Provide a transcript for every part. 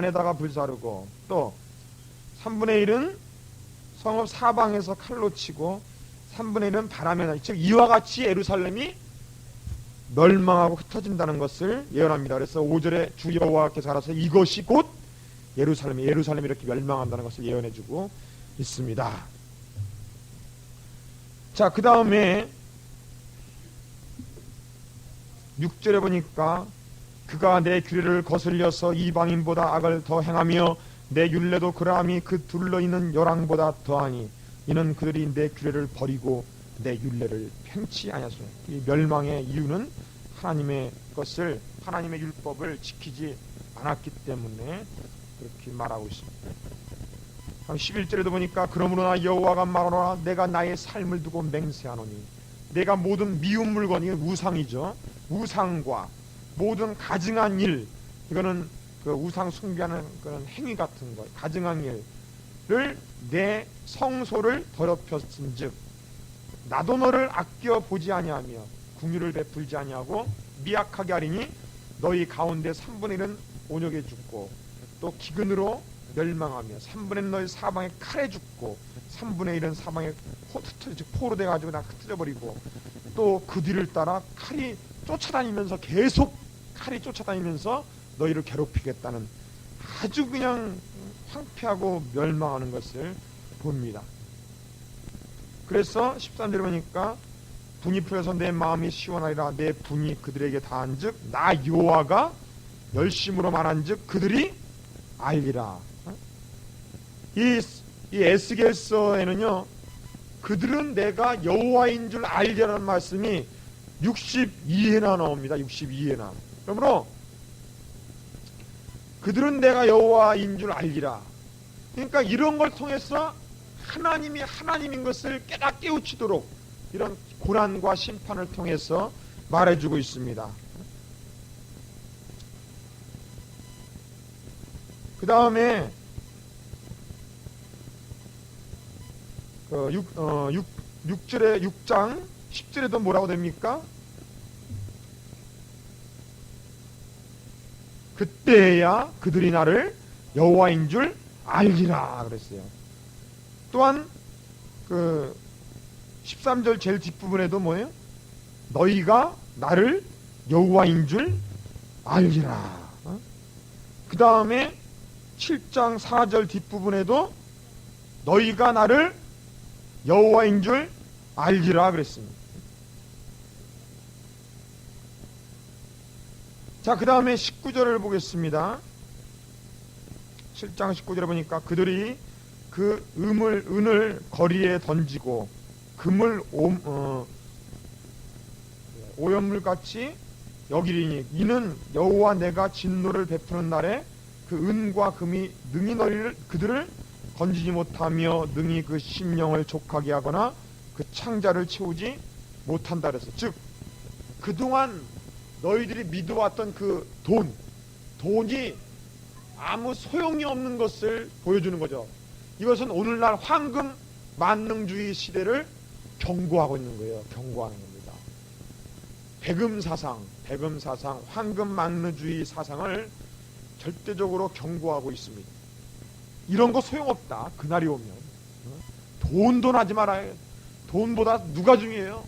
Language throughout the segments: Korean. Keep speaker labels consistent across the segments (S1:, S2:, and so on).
S1: 산에다가 불사르고, 또 3분의 1은 성읍 사방에서 칼로 치고 3분의 1은 바람에 날, 즉 이와 같이 예루살렘이 멸망하고 흩어진다는 것을 예언합니다. 그래서 5절에 주 여호와께서 알아서 이것이 곧 예루살렘이 이렇게 멸망한다는 것을 예언해주고 있습니다. 자, 그 다음에 6절에 보니까 그가 내 규례를 거슬려서 이방인보다 악을 더 행하며 내 율례도 그라함이 그 둘러있는 열왕보다 더하니 이는 그들이 내 규례를 버리고 내 율례를 팽치 아니하소서. 이 멸망의 이유는 하나님의 것을, 하나님의 율법을 지키지 않았기 때문에 그렇게 말하고 있습니다. 11절에도 보니까 그러므로 여호와가 말하노라 내가 나의 삶을 두고 맹세하노니 내가 모든 미운 물건, 이건 우상이죠. 우상과 모든 가증한 일, 이거는 그 우상 숭배하는 그런 행위 같은 것, 가증한 일을 내 성소를 더럽혔은즉 나도 너를 아껴 보지 아니하며 궁유를 베풀지 아니하고 미약하게 하리니 너희 가운데 3분의 1은 온역에 죽고 또 기근으로 멸망하며 3분의 1은 너희 사방에 칼에 죽고 3분의 1은 사방에 포로 돼가지고 다 흩어져버리고 또 그 뒤를 따라 칼이 쫓아다니면서 계속 칼이 쫓아다니면서 너희를 괴롭히겠다는 아주 그냥 황폐하고 멸망하는 것을 봅니다. 그래서 13절에 보니까 분이 풀려서 내 마음이 시원하리라 내 분이 그들에게 다한즉 나 여호와가 열심으로 말한즉 그들이 알리라. 이 에스겔서에는요 그들은 내가 여호와인 줄 알리라는 말씀이 62회나 나옵니다. 62회나. 그러므로 그들은 내가 여호와인 줄 알리라. 그러니까 이런 걸 통해서 하나님이 하나님인 것을 깨우치도록 이런 고난과 심판을 통해서 말해주고 있습니다. 그 다음에 6절에 6장 10절에도 뭐라고 됩니까? 그때야 그들이 나를 여호와인 줄 알리라 그랬어요. 또한 그 13절 제일 뒷부분에도 뭐예요? 너희가 나를 여호와인 줄 알리라. 그 다음에 7장 4절 뒷부분에도 너희가 나를 여호와인 줄 알리라 그랬습니다. 자, 그 다음에 19절을 보겠습니다. 7장 19절에 보니까 그들이 그 은을 거리에 던지고 금을 오염물같이 여기리니 이는 여호와 내가 진노를 베푸는 날에 그 은과 금이 능히 그들을 건지지 못하며 능히 그 심령을 족하게 하거나 그 창자를 채우지 못한다 그랬어. 즉 그동안 너희들이 믿어왔던 그 돈이 아무 소용이 없는 것을 보여주는 거죠. 이것은 오늘날 황금 만능주의 시대를 경고하고 있는 거예요. 경고하는 겁니다. 백음 사상, 황금 만능주의 사상을 절대적으로 경고하고 있습니다. 이런 거 소용없다. 그날이 오면 돈 하지 말아요. 돈보다 누가 중요해요?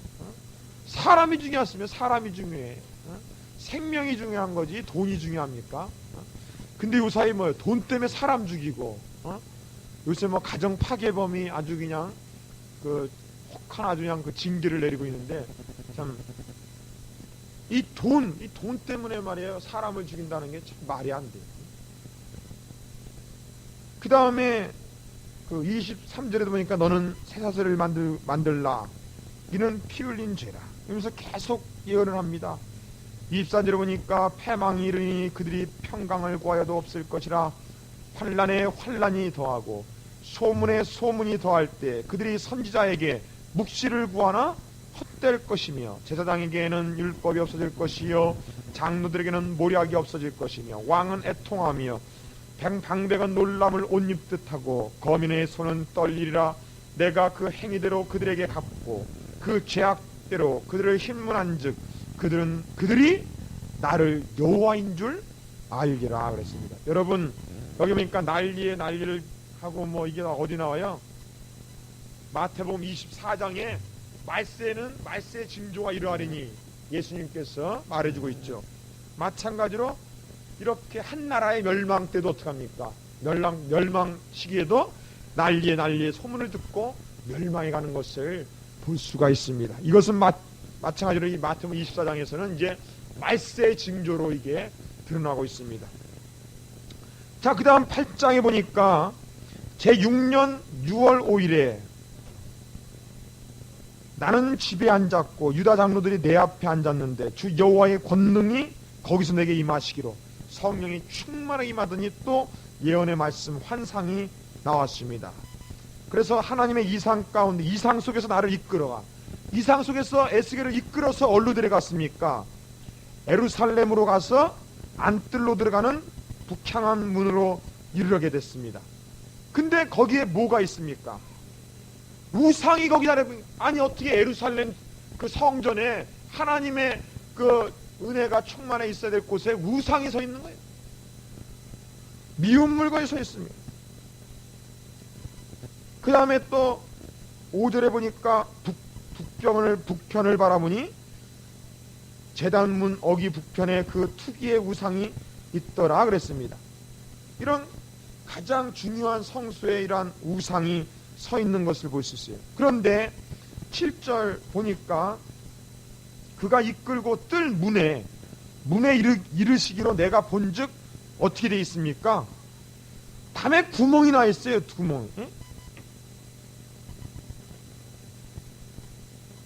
S1: 사람이 중요했으면 사람이 중요해. 생명이 중요한 거지 돈이 중요합니까? 근데 요사이 뭐예요? 돈 때문에 사람 죽이고 요새 뭐 가정 파괴범이 아주 그냥 그 혹한 아주 그냥 그 징계를 내리고 있는데 참 이 돈 때문에 말이에요. 사람을 죽인다는 게 참 말이 안 돼요. 그 다음에 그 23절에도 보니까 너는 쇠사슬을 만들라. 이는 피 흘린 죄라. 이러면서 계속 예언을 합니다. 24절에 보니까 패망이 이르니 그들이 평강을 구하여도 없을 것이라. 환난에 환난이 더하고 소문에 소문이 더할 때 그들이 선지자에게 묵시를 구하나 헛될 것이며 제사장에게는 율법이 없어질 것이요 장로들에게는 모략이 없어질 것이며 왕은 애통하며 방백은 놀람을 옷 입듯 하고 거민의 손은 떨리리라. 내가 그 행위대로 그들에게 갚고 그 죄악대로 그들을 흰문한즉 그들이 나를 여호와인 줄 알리라 그랬습니다. 여러분 여기 보니까 난리에 난리를 하고 뭐 이게 어디 나와요? 마태복음 24장에 말세의 징조가 이러하리니 예수님께서 말해주고 있죠. 마찬가지로 이렇게 한 나라의 멸망 때도 어떡합니까? 멸망 시기에도 난리에 소문을 듣고 멸망해 가는 것을 볼 수가 있습니다. 이것은 마찬가지로 이 마태복음 24장에서는 이제 말세의 징조로 이게 드러나고 있습니다. 자, 그 다음 8장에 보니까 제6년 6월 5일에 나는 집에 앉았고 유다 장로들이 내 앞에 앉았는데 주 여호와의 권능이 거기서 내게 임하시기로 성령이 충만하게 임하더니 또 예언의 말씀 환상이 나왔습니다. 그래서 하나님의 이상 가운데 이상 속에서 나를 이끌어가 이상 속에서 에스겔을 이끌어서 어디로 데려갔습니까? 예루살렘으로 가서 안뜰로 들어가는 북향한 문으로 이르게 됐습니다. 근데 거기에 뭐가 있습니까? 우상이 거기다. 아니 어떻게 예루살렘 그 성전에 하나님의 그 은혜가 충만해 있어야 될 곳에 우상이 서 있는 거예요. 미운 물건이 서 있습니다. 그 다음에 또 5절에 보니까 북편을 바라보니 제단문 어기 북편에 그 투기의 우상이 있더라 그랬습니다. 이런 가장 중요한 성수에 이러한 우상이 서 있는 것을 볼 수 있어요. 그런데 7절 보니까 그가 이끌고 뜰 문에 이르시기로 내가 본즉 어떻게 되어 있습니까? 담에 구멍이 나 있어요. 구멍이.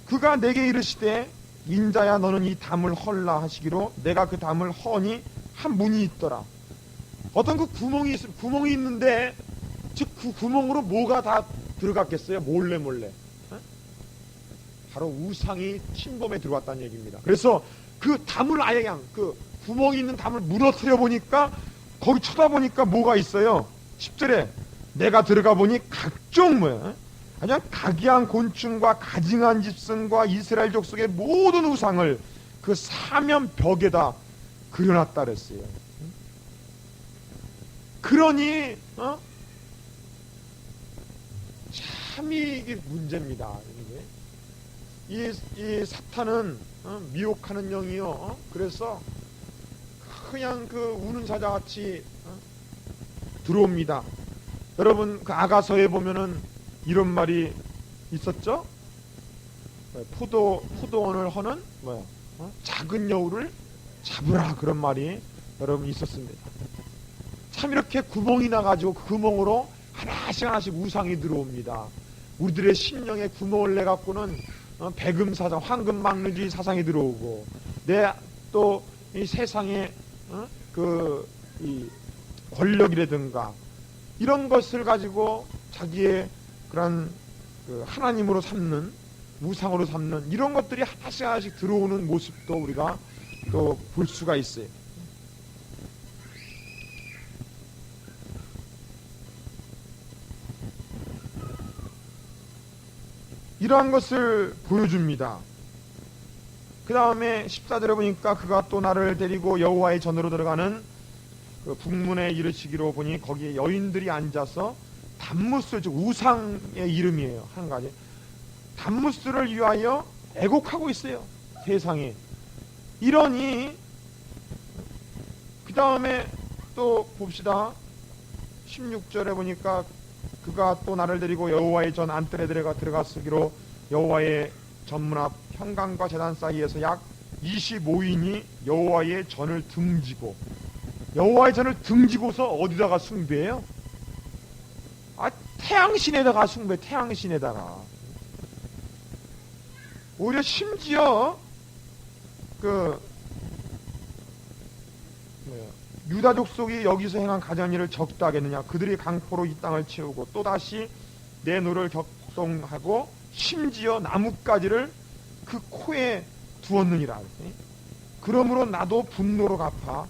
S1: 그가 내게 이르시되 인자야 너는 이 담을 헐라 하시기로 내가 그 담을 허니 한 문이 있더라. 어떤 그 구멍이 있는데 즉 그 구멍으로 뭐가 다 들어갔겠어요? 몰래 바로 우상이 침범에 들어왔다는 얘기입니다. 그래서 그 담을 아예 그냥 그 구멍이 있는 담을 무너뜨려 보니까 거기 쳐다보니까 뭐가 있어요? 10절에 내가 들어가 보니 각종 뭐야? 아주 각이한 곤충과 가증한 집승과 이스라엘 족속의 모든 우상을 그 사면 벽에다 그려놨다 그랬어요. 그러니 참 이게 문제입니다. 이 사탄은 미혹하는 영이요. 그래서 그냥 그 우는 사자같이 들어옵니다. 여러분 그 아가서에 보면은 이런 말이 있었죠? 포도원을 허는 뭐야? 작은 여우를 잡으라 그런 말이 여러분 있었습니다. 참 이렇게 구멍이 나가지고 그 구멍으로 하나씩 우상이 들어옵니다. 우리들의 심령에 구멍을 내 갖고는 백음사상, 황금망루주의 사상이 들어오고 내 또 이 세상에 이 권력이라든가 이런 것을 가지고 자기의 그런 그 하나님으로 삼는 우상으로 삼는 이런 것들이 하나씩 들어오는 모습도 우리가 또 볼 수가 있어요. 이러한 것을 보여줍니다. 그 다음에 14절에 보니까 그가 또 나를 데리고 여호와의 전으로 들어가는 그 북문에 이르시기로 보니 거기에 여인들이 앉아서 단무스, 즉 우상의 이름이에요. 한 가지 단무스를 위하여 애곡하고 있어요. 세상에. 이러니 그 다음에 또 봅시다. 16절에 보니까 그가 또 나를 데리고 여호와의 전 안뜰에 들어갔으기로 여호와의 전문 앞 현관과 제단 사이에서 약 25인이 여호와의 전을 등지고 여호와의 전을 등지고서 어디다가 숭배해요? 태양신에다가 숭배. 태양신에다가 오히려 심지어 유다 족속이 여기서 행한 가장 일을 적다 하겠느냐. 그들이 강포로 이 땅을 채우고 또다시 내 노를 격동하고 심지어 나뭇가지를 그 코에 두었느니라. 그러므로 나도 분노로 갚아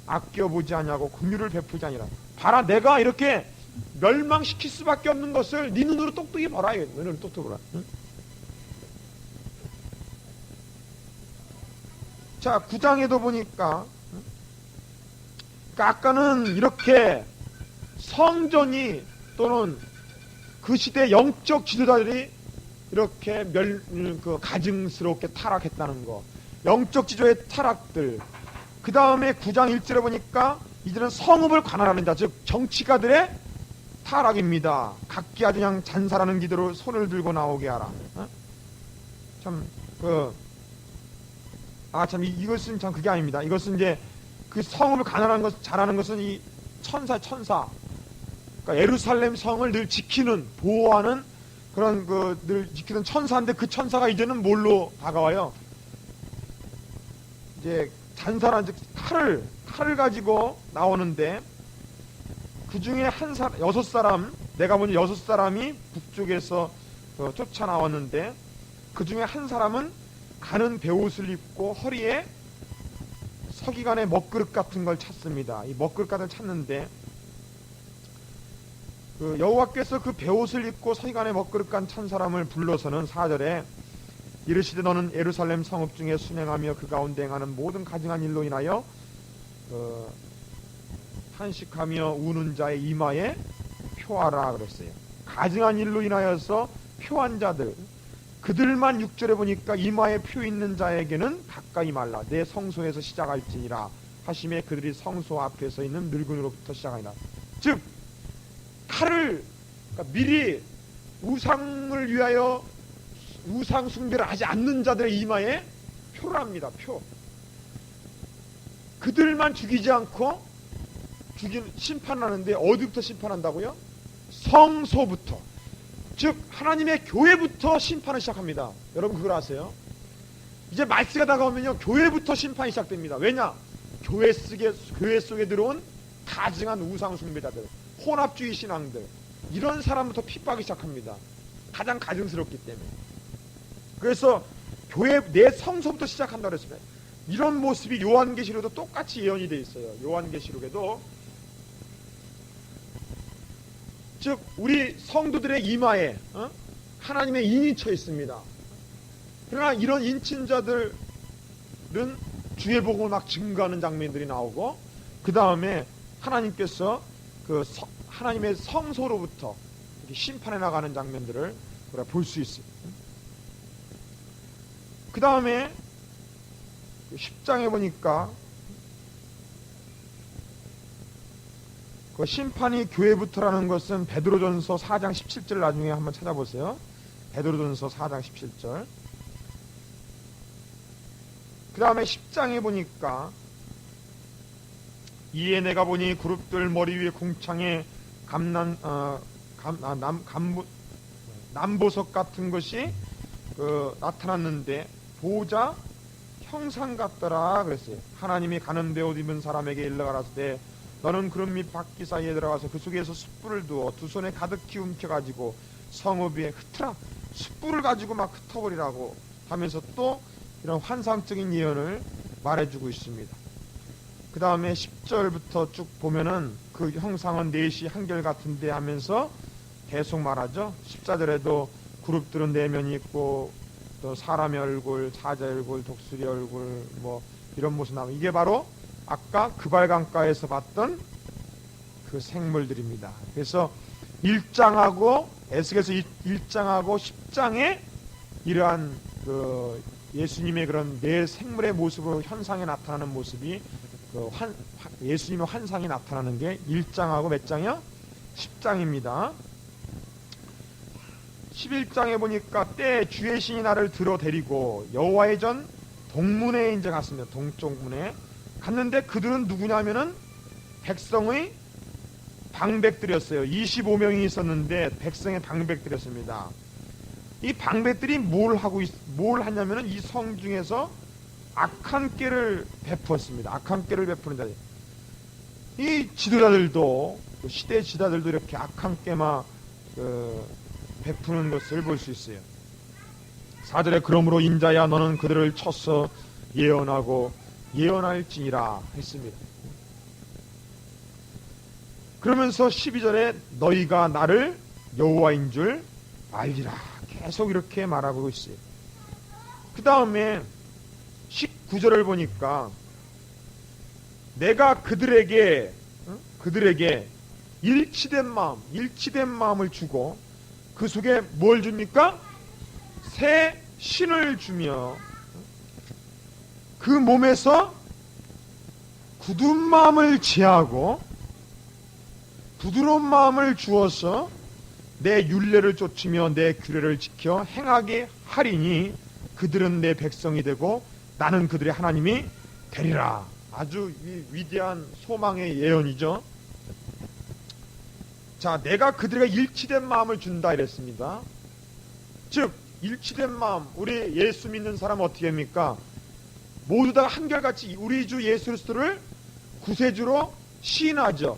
S1: 아껴보지 아니하고 긍휼을 베푸지 아니라. 봐라, 내가 이렇게 멸망시킬 수밖에 없는 것을 네 눈으로 똑똑히 봐라. 네 눈으로 똑똑히 보라. 응? 자, 9장에도 보니까 아까는 이렇게 성전이 또는 그 시대 영적 지도자들이 이렇게 가증스럽게 타락했다는 거, 영적 지도의 타락들. 그 다음에 9장 1절에 보니까 이제는 성읍을 관할하는 자, 즉 정치가들의 타락입니다. 각기 아주 그냥 잔사라는 기도로 손을 들고 나오게 하라. 이것은 참 그게 아닙니다. 이것은 이제 그 성읍을 관할하는 것, 잘하는 것은 이 천사. 그러니까 예루살렘 성을 늘 지키는, 보호하는 그런 늘 지키는 천사인데 그 천사가 이제는 뭘로 다가와요? 이제 잔사란 즉 칼을 가지고 나오는데 그 중에 여섯 사람, 내가 보니 6사람이 북쪽에서 쫓아 나왔는데 그 중에 한 사람은 가는 베옷을 입고 허리에 서기관의 먹그릇 같은 걸 찼습니다. 이 먹그릇 같은 걸 찼는데 여호와께서 그 베옷을 입고 서기관의 먹그릇 같은 찬 사람을 불러서는 4절에 이르시되 너는 예루살렘 성읍 중에 순행하며 그 가운데 행하는 모든 가증한 일로 인하여 탄식하며 우는 자의 이마에 표하라 그랬어요. 가증한 일로 인하여서 표한 자들, 그들만 6절에 보니까 이마에 표 있는 자에게는 가까이 말라. 내 성소에서 시작할지니라 하심에 그들이 성소 앞에서 있는 늙은이로부터 시작하니라. 즉 칼을 미리 우상을 위하여 우상 숭배를 하지 않는 자들의 이마에 표를 합니다. 표. 그들만 죽이지 않고 심판을 하는데 어디부터 심판한다고요? 성소부터. 즉 하나님의 교회부터 심판을 시작합니다. 여러분 그걸 아세요? 이제 말세가 다가오면요 교회부터 심판이 시작됩니다. 왜냐? 교회 속에 들어온 가증한 우상 숭배자들, 혼합주의 신앙들, 이런 사람부터 핍박이 시작합니다. 가장 가증스럽기 때문에. 그래서 교회 내 성소부터 시작한다고 그랬습니다. 이런 모습이 요한계시록에도 똑같이 예언이 되어 있어요. 요한계시록에도 즉 우리 성도들의 이마에 하나님의 인이 쳐 있습니다. 그러나 이런 인친자들은 주의 복음을 막 증거하는 장면들이 나오고 그 다음에 하나님께서 하나님의 성소로부터 심판해 나가는 장면들을 우리가 볼 수 있어요. 그 다음에 10장에 보니까 그 심판이 교회부터라는 것은 베드로전서 4장 17절 나중에 한번 찾아보세요. 베드로전서 4장 17절. 그 다음에 10장에 보니까 이에 내가 보니 그룹들 머리 위에 궁창에 남보석 같은 것이 나타났는데 보자 형상 같더라 그랬어요. 하나님이 가는 베옷 입은 사람에게 일러가라사대 너는 구름 및 바퀴 사이에 들어가서 그 속에서 숯불을 두어 두 손에 가득히 움켜가지고 성읍 위에 흩으라. 숯불을 가지고 막 흩어버리라고 하면서 또 이런 환상적인 예언을 말해주고 있습니다. 그 다음에 10절부터 쭉 보면은 그 형상은 4시 한결같은데 하면서 계속 말하죠. 14절에도 그룹들은 4면이 있고 또 사람의 얼굴, 사자의 얼굴, 독수리 얼굴 뭐 이런 모습 나오고 이게 바로 아까 그발강가에서 봤던 그 생물들입니다. 그래서 1장하고 에스겔서 1장하고 10장에 이러한 예수님의 그런 내 생물의 모습으로 현상에 나타나는 모습이 예수님의 환상이 나타나는 게 1장하고 몇 장이요? 10장입니다. 11장에 보니까 때 주의 신이 나를 들어 데리고 여호와의 전 동문에 이제 갔습니다. 동쪽문에 갔는데 그들은 누구냐면은 백성의 방백들이었어요. 25명이 있었는데 백성의 방백들이었습니다. 이 방백들이 뭘 하냐면은 이 성 중에서 악한 꾀를 베푸었습니다. 악한 꾀를 베푸는 자들. 이 지도자들도 시대 지도자들도 이렇게 악한 꾀만 베푸는 것을 볼 수 있어요. 4절에 그러므로 인자야 너는 그들을 쳐서 예언하고 예언할지니라 했습니다. 그러면서 12절에 너희가 나를 여호와인 줄 알리라 계속 이렇게 말하고 있어요. 그 다음에 19절을 보니까 내가 그들에게 일치된 마음을 주고 그 속에 뭘 줍니까? 새 신을 주며 그 몸에서 굳은 마음을 제하고 부드러운 마음을 주어서 내 율례를 쫓으며 내 규례를 지켜 행하게 하리니 그들은 내 백성이 되고 나는 그들의 하나님이 되리라. 아주 위대한 소망의 예언이죠. 자, 내가 그들에게 일치된 마음을 준다 이랬습니다. 즉 일치된 마음, 우리 예수 믿는 사람은 어떻게 합니까? 모두 다 한결같이 우리 주 예수 그리스도를 구세주로 시인하죠.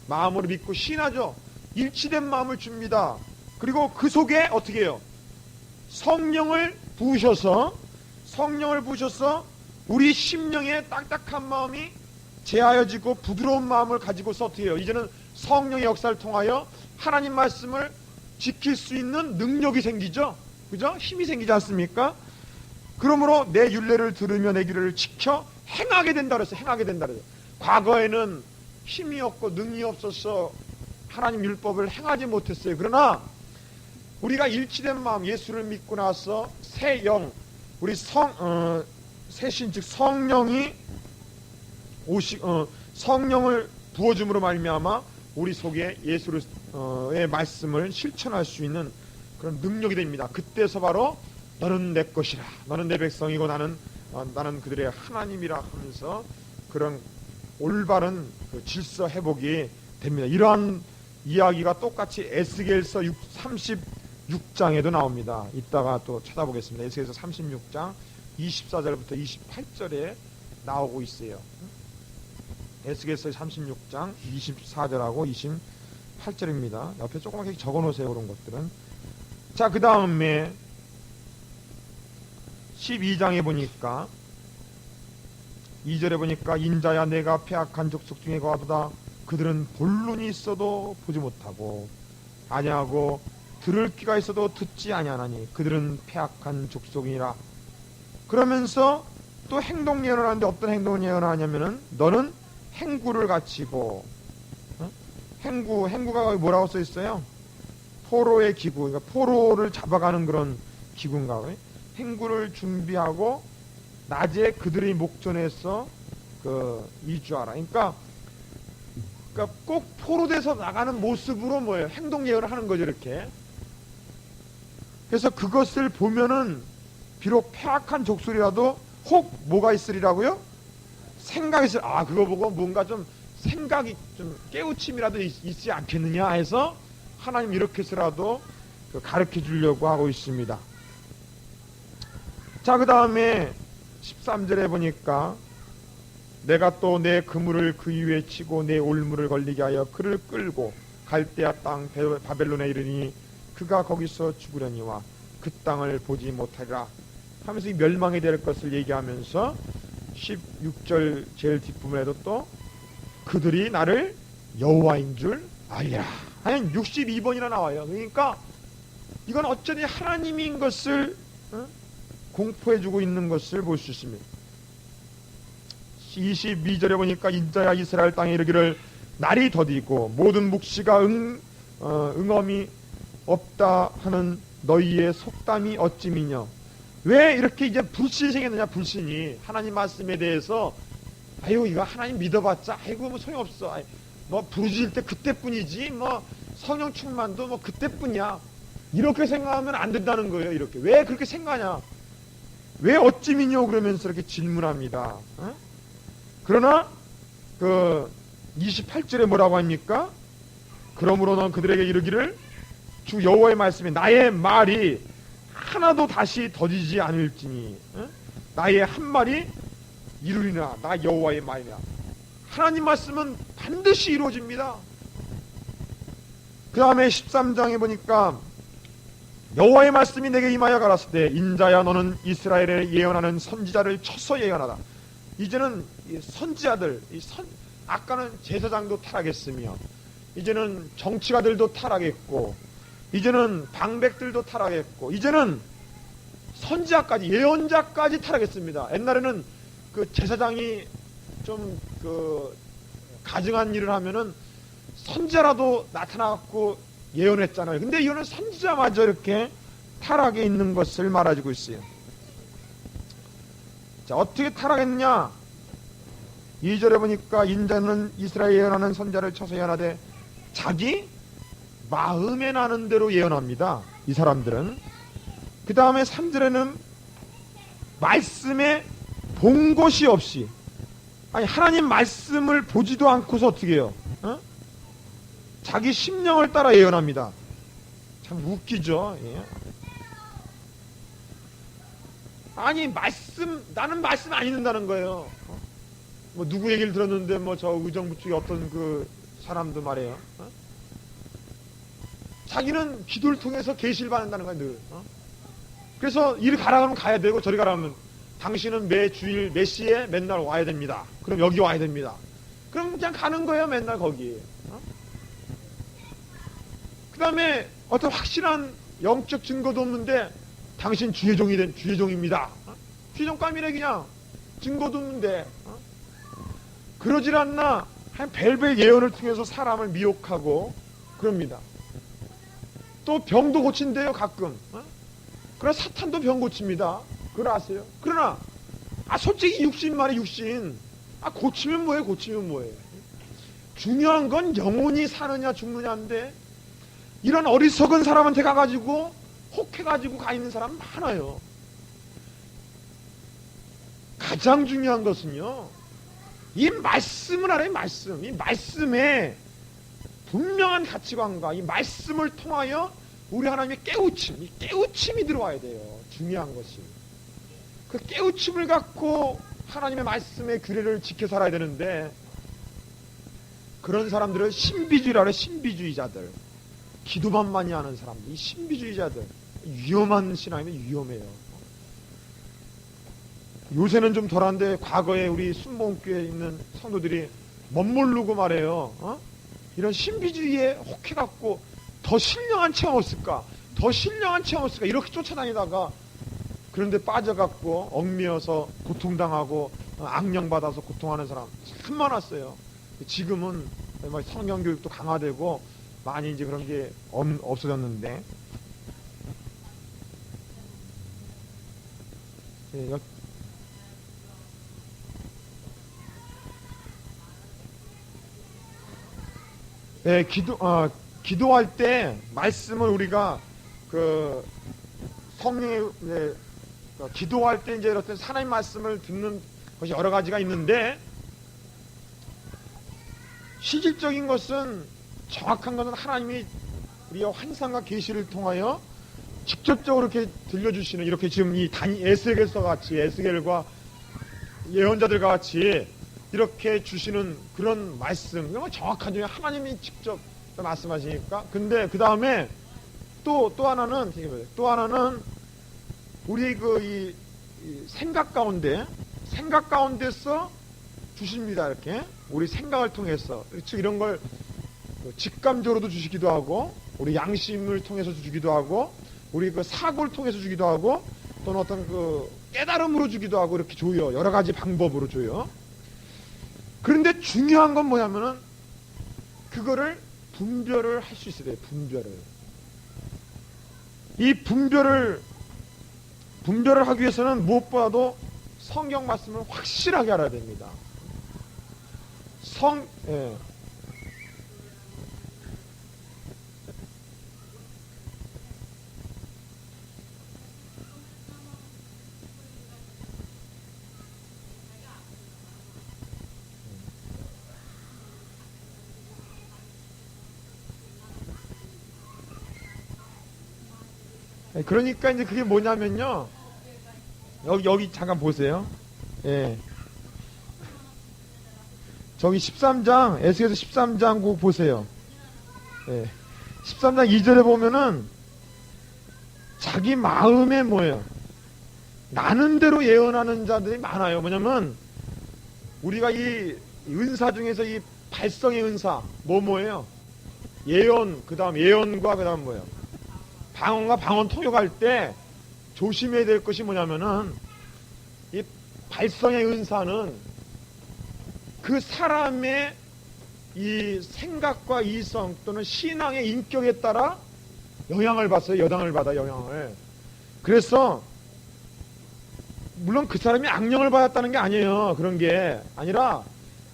S1: 마음으로 믿고 시인하죠. 일치된 마음을 줍니다. 그리고 그 속에 어떻게 해요? 성령을 부으셔서 우리 심령의 딱딱한 마음이 제하여지고 부드러운 마음을 가지고서 어떻게 해요? 이제는 성령의 역사를 통하여 하나님 말씀을 지킬 수 있는 능력이 생기죠. 그죠? 힘이 생기지 않습니까? 그러므로 내 율례를 들으며 내 규례를 지켜 행하게 된다 그랬어요. 행하게 된다 그랬어요. 과거에는 힘이 없고 능이 없어서 하나님 율법을 행하지 못했어요. 그러나 우리가 일치된 마음, 예수를 믿고 나서 새 영, 우리 새신 즉 성령이 성령을 부어줌으로 말미암아 우리 속에 예수의 말씀을 실천할 수 있는 그런 능력이 됩니다. 그때서 바로 너는 내 것이라, 너는 내 백성이고 나는 그들의 하나님이라 하면서 그런 올바른 그 질서 회복이 됩니다. 이러한 이야기가 똑같이 에스겔서 36장에도 나옵니다. 이따가 또 찾아보겠습니다. 에스겔서 36장 24절부터 28절에 나오고 있어요. 에스겔서 36장 24절하고 28절입니다. 옆에 조그맣게 적어놓으세요. 그런 것들은. 자, 그 다음에 12장에 보니까 2절에 보니까 인자야 내가 패악한 족속 중에 거하도다. 그들은 볼 눈이 있어도 보지 못하고 아니하고 들을 귀가 있어도 듣지 아니하나니 그들은 패악한 족속이니라. 그러면서 또 행동 예언을 하는데 어떤 행동을 예언하냐면은 너는 행구를 갖추고 행구가 뭐라고 써 있어요? 포로의 기구, 그러니까 포로를 잡아가는 그런 기구인가? 행구를 준비하고 낮에 그들의 목전에서 이주하라. 그러니까 꼭 포로돼서 나가는 모습으로 뭐예요? 행동 예언을 하는 거죠, 이렇게. 그래서 그것을 보면은 비록 패악한 족속이라도 혹 뭐가 있으리라고요? 생각이 있을. 그거 보고 뭔가 좀 생각이 좀 깨우침이라도 있지 않겠느냐 해서 하나님 이렇게 해서라도 가르쳐 주려고 하고 있습니다. 자, 그 다음에 13절에 보니까 내가 또 내 그물을 그 위에 치고 내 올무를 걸리게 하여 그를 끌고 갈대아 땅 바벨론에 이르니 그가 거기서 죽으려니와 그 땅을 보지 못하리라 하면서 이 멸망이 될 것을 얘기하면서 16절 제일 뒷부분에도 또 그들이 나를 여호와인 줄 알리라. 한 62번이나 나와요. 그러니까 이건 어쩌니 하나님인 것을 공포해주고 있는 것을 볼 수 있습니다. 22절에 보니까 인자야 이스라엘 땅에 이르기를 날이 더디고 모든 묵시가 응엄이 없다 하는 너희의 속담이 어찌미냐. 왜 이렇게 이제 불신이 생겼느냐. 불신이 하나님 말씀에 대해서 이거 하나님 믿어봤자 뭐 소용없어. 뭐 부르짖을 때 그때뿐이지 뭐 성령 충만도 뭐 그때뿐이야. 이렇게 생각하면 안 된다는 거예요. 이렇게 왜 그렇게 생각하냐. 왜 어찌미뇨 그러면서 이렇게 질문합니다. 그러나 28절에 뭐라고 합니까? 그러므로 넌 그들에게 이르기를 주 여호와의 말씀에 나의 말이 하나도 다시 더디지 않을지니 나의 한 말이 이루리나. 나 여호와의 말이라. 하나님 말씀은 반드시 이루어집니다. 그 다음에 13장에 보니까 여호와의 말씀이 내게 임하여 가라사대 인자야 너는 이스라엘에 예언하는 선지자를 쳐서 예언하라. 이제는 선지자들, 아까는 제사장도 타락했으며 이제는 정치가들도 타락했고 이제는 방백들도 타락했고 이제는 선지자까지 예언자까지 타락했습니다. 옛날에는 제사장이 좀 가증한 일을 하면은 선지자라도 나타나갖고 예언했잖아요. 근데 이거는 선지자마저 이렇게 타락해 있는 것을 말해주고 있어요. 자, 어떻게 타락했느냐? 2절에 보니까 인자는 이스라엘 예언하는 선자를 쳐서 예언하되 자기 마음에 나는 대로 예언합니다. 이 사람들은. 그 다음에 3절에는 말씀에 본 것이 없이, 아니 하나님 말씀을 보지도 않고서 어떻게 해요? 자기 심령을 따라 예언합니다. 참 웃기죠. 예. 아니 나는 말씀 안 읽는다는 거예요. 뭐 누구 얘기를 들었는데 뭐 저 의정부 쪽에 어떤 그 사람도 말이에요. 자기는 기도를 통해서 계시를 받는다는 거야 늘. 그래서 이리 가라 하면 가야 되고 저리 가라 하면 당신은 매 주일 몇 시에 맨날 와야 됩니다. 그럼 여기 와야 됩니다. 그럼 그냥 가는 거예요 맨날 거기. 그 다음에 어떤 확실한 영적 증거도 없는데 당신 주의종입니다. 주의종감이래 그냥. 증거도 없는데. 그러질 않나 한 벨벨 예언을 통해서 사람을 미혹하고 그럽니다. 또 병도 고친대요 가끔. 그러나 사탄도 병 고칩니다. 그걸 아세요? 그러나 솔직히 육신 말이 육신. 고치면 뭐해 고치면 뭐해. 중요한 건 영혼이 사느냐 죽느냐인데 이런 어리석은 사람한테 가가지고 혹해가지고 가 있는 사람 많아요. 가장 중요한 것은요, 이 말씀을 알아요. 말씀. 이 말씀에 분명한 가치관과 이 말씀을 통하여 우리 하나님의 깨우침, 이 깨우침이 들어와야 돼요. 중요한 것이. 그 깨우침을 갖고 하나님의 말씀의 규례를 지켜 살아야 되는데 그런 사람들은 신비주의라 그래. 신비주의자들. 기도만 많이 하는 사람들. 이 신비주의자들. 위험한 신앙이면 위험해요. 요새는 좀 덜한데 과거에 우리 순복음교회에 있는 성도들이 멋모르고 말해요. 이런 신비주의에 혹해갖고 더 신령한 체험 없을까? 더 신령한 체험 없을까? 이렇게 쫓아다니다가 그런데 빠져갖고 얽매여서 고통당하고 악령받아서 고통하는 사람 참 많았어요. 지금은 성경교육도 강화되고 많이 이제 그런 게 없어졌는데 기도할 때 말씀을 우리가 그 성령의 기도할 때 이제 이렇게 하나님 말씀을 듣는 것이 여러 가지가 있는데 실질적인 것은 정확한 것은 하나님이 우리의 환상과 계시를 통하여 직접적으로 이렇게 들려주시는 이렇게 지금 이 에스겔서 같이 에스겔과 예언자들과 같이 이렇게 주시는 그런 말씀 이런 건 정확하죠. 하나님이 직접 말씀하시니까. 근데 그 다음에 또 하나는 우리 이 생각 가운데서 주십니다. 이렇게 우리 생각을 통해서 즉 이런 걸 직감적으로도 주시기도 하고 우리 양심을 통해서 주기도 하고 우리 그 사고를 통해서 주기도 하고 또는 어떤 그 깨달음으로 주기도 하고 이렇게 줘요. 여러 가지 방법으로 줘요. 그런데 중요한 건 뭐냐면은 그거를 분별을 할 수 있어야 돼요. 분별을. 이 분별을 하기 위해서는 무엇보다도 성경 말씀을 확실하게 알아야 됩니다. 예. 그러니까 이제 그게 뭐냐면요. 여기 잠깐 보세요. 예. 저기 13장, 에스겔서 13장 꼭 보세요. 예. 13장 2절에 보면은 자기 마음에 뭐예요? 나는 대로 예언하는 자들이 많아요. 뭐냐면 우리가 이 은사 중에서 이 발성의 은사 뭐예요? 예언, 그 다음 예언과 그 다음 뭐예요? 방언과 방언 통역할 때 조심해야 될 것이 뭐냐면은 이 발성의 은사는 그 사람의 이 생각과 이성 또는 신앙의 인격에 따라 영향을 받아요. 여당을 받아 영향을. 그래서 물론 그 사람이 악령을 받았다는 게 아니에요. 그런 게 아니라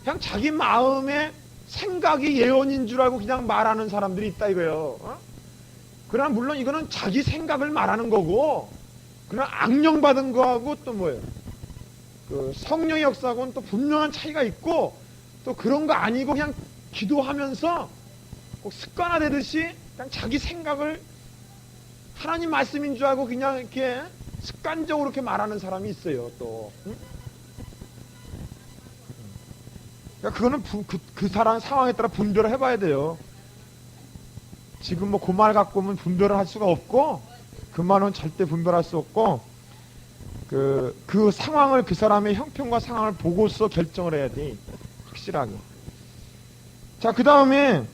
S1: 그냥 자기 마음의 생각이 예언인 줄 알고 그냥 말하는 사람들이 있다 이거예요. 그러나 물론 이거는 자기 생각을 말하는 거고, 그러나 악령 받은 거하고 또 뭐예요? 그 성령의 역사하고는 또 분명한 차이가 있고, 또 그런 거 아니고 그냥 기도하면서 꼭 습관화되듯이 그냥 자기 생각을 하나님 말씀인 줄 알고 그냥 이렇게 습관적으로 이렇게 말하는 사람이 있어요. 또 그러니까 그거는 그 사람 상황에 따라 분별을 해봐야 돼요. 지금 뭐 그 말 갖고 오면 분별을 할 수가 없고, 그 말은 절대 분별할 수 없고, 그 상황을, 그 사람의 형편과 상황을 보고서 결정을 해야 돼. 확실하게. 자, 그 다음에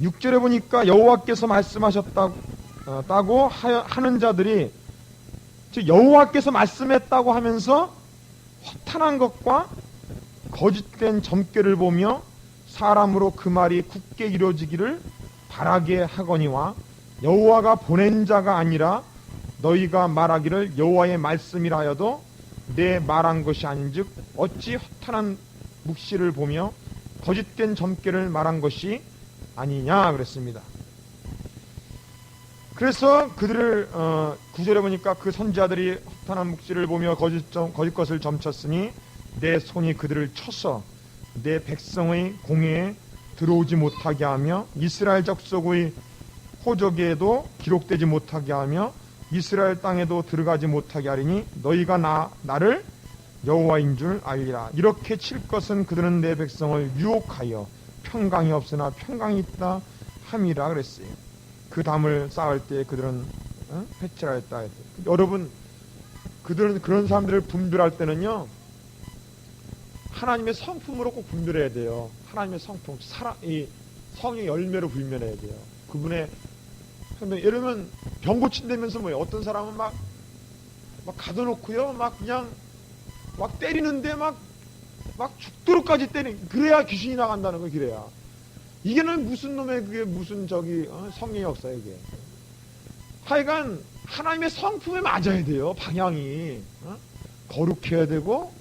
S1: 6절에 보니까 여호와께서 말씀하셨다고 하는 자들이, 즉 여호와께서 말씀했다고 하면서 허탄한 것과 거짓된 점괘를 보며 사람으로 그 말이 굳게 이루어지기를 바라게 하거니와, 여호와가 보낸 자가 아니라 너희가 말하기를 여호와의 말씀이라 하여도 내 말한 것이 아닌즉 어찌 허탄한 묵시를 보며 거짓된 점괘를 말한 것이 아니냐 그랬습니다. 그래서 그들을 9절에 보니까 그 선지자들이 허탄한 묵시를 보며 거짓 것을 점쳤으니 내 손이 그들을 쳐서 내 백성의 공회에 들어오지 못하게 하며 이스라엘 족속의 호적에도 기록되지 못하게 하며 이스라엘 땅에도 들어가지 못하게 하리니 너희가 나를 여호와인 줄 알리라. 이렇게 칠 것은 그들은 내 백성을 유혹하여 평강이 없으나 평강이 있다 함이라 그랬어요. 그 담을 쌓을 때 그들은 회칠하였다. 여러분, 그들은 그런 사람들을 분별할 때는요, 하나님의 성품으로 꼭 분별해야 돼요. 하나님의 성품, 이 성의 열매로 분별해야 돼요. 그분의 예를 들면 병 고친다면서 뭐예요? 어떤 사람은 막 가둬놓고요, 막 그냥 막 때리는데 막 죽도록까지 그래야 귀신이 나간다는 거. 그래야 이게는 무슨 놈의 그게 무슨 성의 역사 이게. 하여간 하나님의 성품에 맞아야 돼요. 방향이 거룩해야 되고,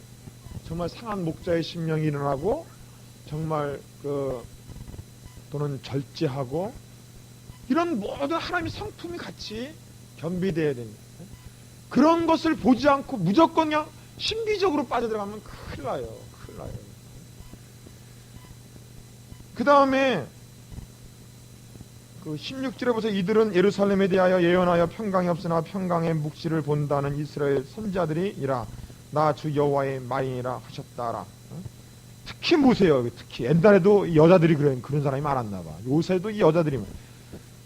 S1: 정말 상한 목자의 심령이 일어나고, 정말 또는 절제하고, 이런 모든 하나님의 성품이 같이 겸비되어야 됩니다. 그런 것을 보지 않고 무조건 그냥 신비적으로 빠져들어가면 큰일 나요. 큰일 나요. 그 다음에 16절에 보세요. 이들은 예루살렘에 대하여 예언하여 평강이 없으나 평강의 묵시를 본다는 이스라엘 선지자들이라 나 주 여호와의 말이니라 하셨다라. 특히 보세요. 특히 옛날에도 여자들이 그런 사람이 많았나 봐. 요새도 이 여자들이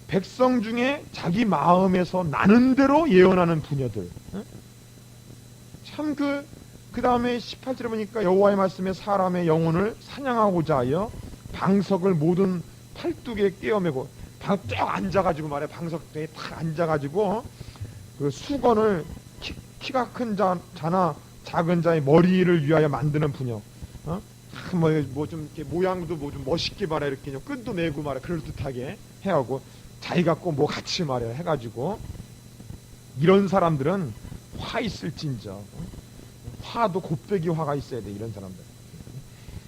S1: 백성 중에 자기 마음에서 나는 대로 예언하는 부녀들. 참 그 다음에 18절에 보니까 여호와의 말씀에 사람의 영혼을 사냥하고자 하여 방석을 모든 팔뚝에 끼어매고, 딱 앉아가지고 말이야. 방석대에 딱 앉아가지고 그 수건을 키가 큰 자나 작은 자의 머리를 위하여 만드는 부녀. 뭐 좀 이렇게 모양도 뭐 좀 멋있게 말해, 이렇게 끈도 매고 말해, 그럴듯하게 해하고 자기가 꼭 뭐 같이 말해 해가지고, 이런 사람들은 화 있을진저. 화도 곱빼기 화가 있어야 돼, 이런 사람들.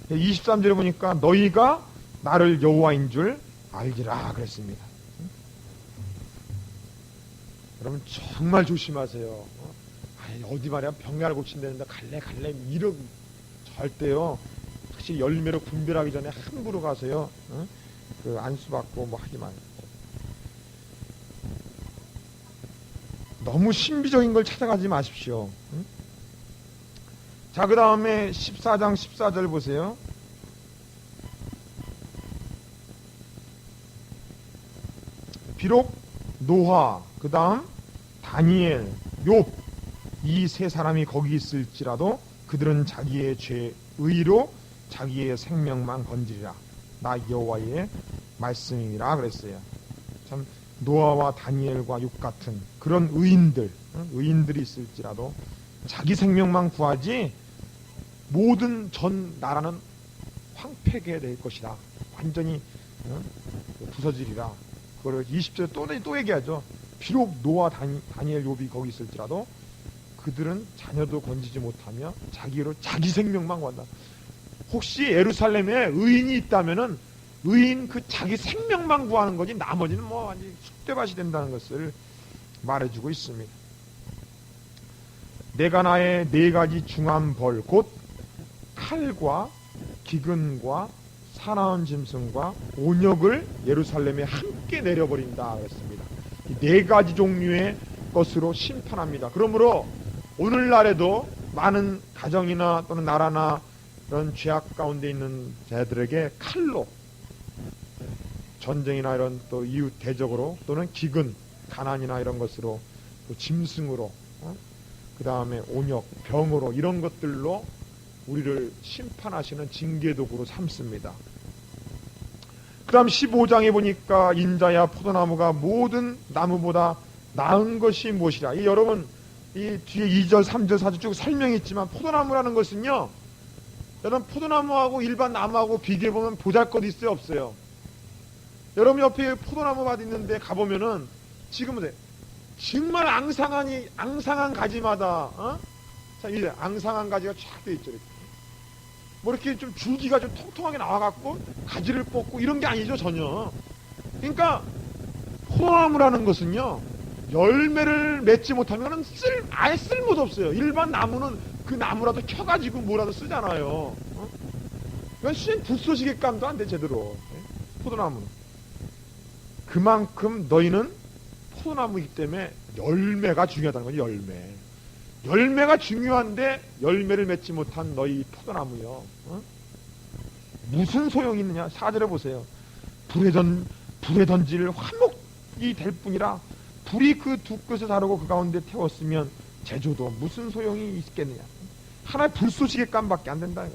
S1: 23절에 보니까 너희가 나를 여호와인 줄 알기라 그랬습니다. 여러분 정말 조심하세요. 어디 말이야 병야를 고친다는데 갈래 이러 절대요. 확실히 열매로 분별하기 전에 함부로 가서요, 그 안수받고 뭐 하지 마요. 너무 신비적인 걸 찾아가지 마십시오. 자, 그 다음에 14장 14절 보세요. 비록 노아, 그 다음 다니엘, 욥, 이 세 사람이 거기 있을지라도 그들은 자기의 죄의로 자기의 생명만 건지리라. 나 여호와의 말씀이라 그랬어요. 참 노아와 다니엘과 욥 같은 그런 의인들이 있을지라도 자기 생명만 구하지 모든 전 나라는 황폐게 될 것이다. 완전히 부서지리라. 그거를 20절에 또 얘기하죠. 비록 노아, 다니엘, 욥이 거기 있을지라도 그들은 자녀도 건지지 못하며 자기로 자기 생명만 구한다. 혹시 예루살렘에 의인이 있다면은 의인 그 자기 생명만 구하는 거지 나머지는 뭐 완전히 쑥대밭이 된다는 것을 말해주고 있습니다. 내가 나의 네 가지 중한 벌 곧 칼과 기근과 사나운 짐승과 온역을 예루살렘에 함께 내려버린다 그랬습니다. 이 네 가지 종류의 것으로 심판합니다. 그러므로 오늘날에도 많은 가정이나 또는 나라나 이런 죄악 가운데 있는 자들에게 칼로 전쟁이나 이런 또 이웃 대적으로 또는 기근, 가난이나 이런 것으로 또 짐승으로 그 다음에 온역, 병으로 이런 것들로 우리를 심판하시는 징계도구로 삼습니다. 그 다음 15장에 보니까 인자야 포도나무가 모든 나무보다 나은 것이 무엇이라. 여러분 이 뒤에 2절, 3절, 4절 쭉 설명이 있지만 포도나무라는 것은요, 여러분 포도나무하고 일반 나무하고 비교해보면 보잘것이 있어요 없어요? 여러분 옆에 포도나무 밭 있는데 가보면은 지금은 정말 앙상한 가지마다 자, 이제 앙상한 가지가 쫙 돼 있죠. 이렇게. 뭐 이렇게 좀 줄기가 좀 통통하게 나와갖고 가지를 뽑고 이런 게 아니죠 전혀. 그러니까 포도나무라는 것은요, 열매를 맺지 못하면 아예 쓸모도 없어요. 일반 나무는 그 나무라도 켜가지고 뭐라도 쓰잖아요. 이건 수행 불쏘시개 감도 안 돼 제대로. 포도나무는 그만큼 너희는 포도나무이기 때문에 열매가 중요하다는 거죠. 열매가 중요한데 열매를 맺지 못한 너희 포도나무요. 무슨 소용이 있느냐. 4절에 보세요. 불에 던질 화목이 될 뿐이라 불이 그 두 끝을 다루고 그 가운데 태웠으면 제조도 무슨 소용이 있겠느냐. 하나의 불쏘시개 감밖에 안 된다.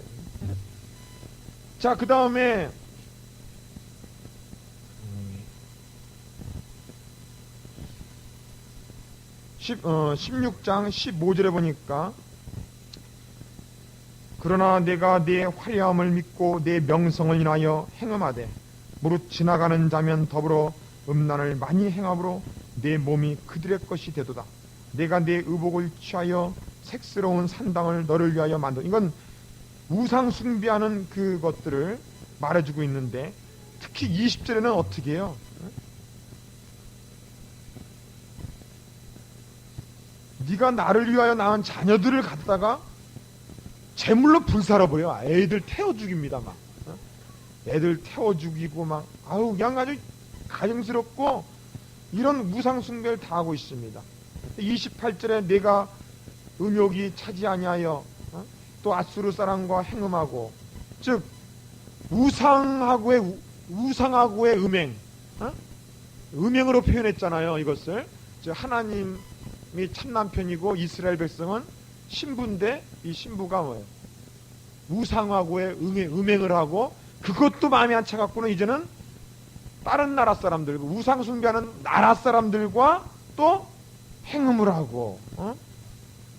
S1: 자, 그 다음에 16장 15절에 보니까 그러나 내가 네 화려함을 믿고 네 명성을 인하여 행음하되 무릇 지나가는 자면 더불어 음란을 많이 행함으로 내 몸이 그들의 것이 되도다. 내가 내 의복을 취하여 색스러운 산당을 너를 위하여 만든. 이건 우상 숭배하는 그것들을 말해주고 있는데 특히 20절에는 어떻게 해요? 네가 나를 위하여 낳은 자녀들을 갖다가 제물로 불살아버려. 애들 태워 죽입니다. 막 애들 태워 죽이고 막 그냥 아주 가증스럽고 이런 우상 숭배를 다 하고 있습니다. 28절에 내가 음욕이 차지 아니하여 또 아수르 사람과 행음하고, 즉 우상하고의 음행, 음행으로 표현했잖아요. 이것을 즉 하나님이 참남편이고 이스라엘 백성은 신부인데 이 신부가 뭐예요? 우상하고의 음행을 하고, 그것도 마음에 안 차갖고는 이제는 다른 나라 사람들, 우상 숭배하는 나라 사람들과 또 행음을 하고,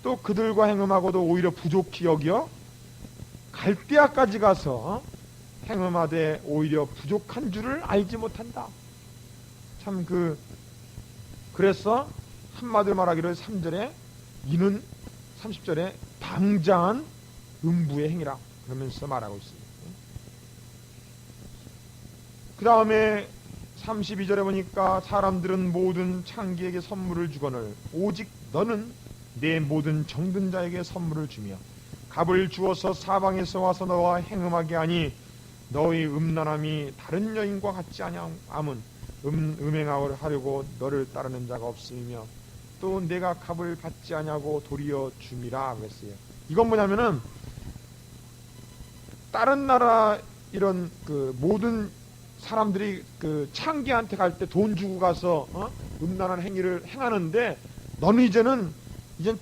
S1: 또 그들과 행음하고도 오히려 부족히 여겨 갈대아까지 가서 행음하되 오히려 부족한 줄을 알지 못한다. 참 그래서 한마디로 말하기를 3절에 이는 30절에 방장한 음부의 행위라 그러면서 말하고 있습니다. 그 다음에 32절에 보니까 사람들은 모든 창기에게 선물을 주거늘 오직 너는 내 모든 정든 자에게 선물을 주며 갑을 주어서 사방에서 와서 너와 행음하게 하니 너의 음란함이 다른 여인과 같지 아니함은 음행하려 하려고 너를 따르는 자가 없으며 또 내가 갑을 받지 아니하고 도리어 줌이라 그랬어요. 이건 뭐냐면은 다른 나라 이런 모든 사람들이 창기한테 갈 때 돈 주고 가서 음란한 행위를 행하는데 너는 이제는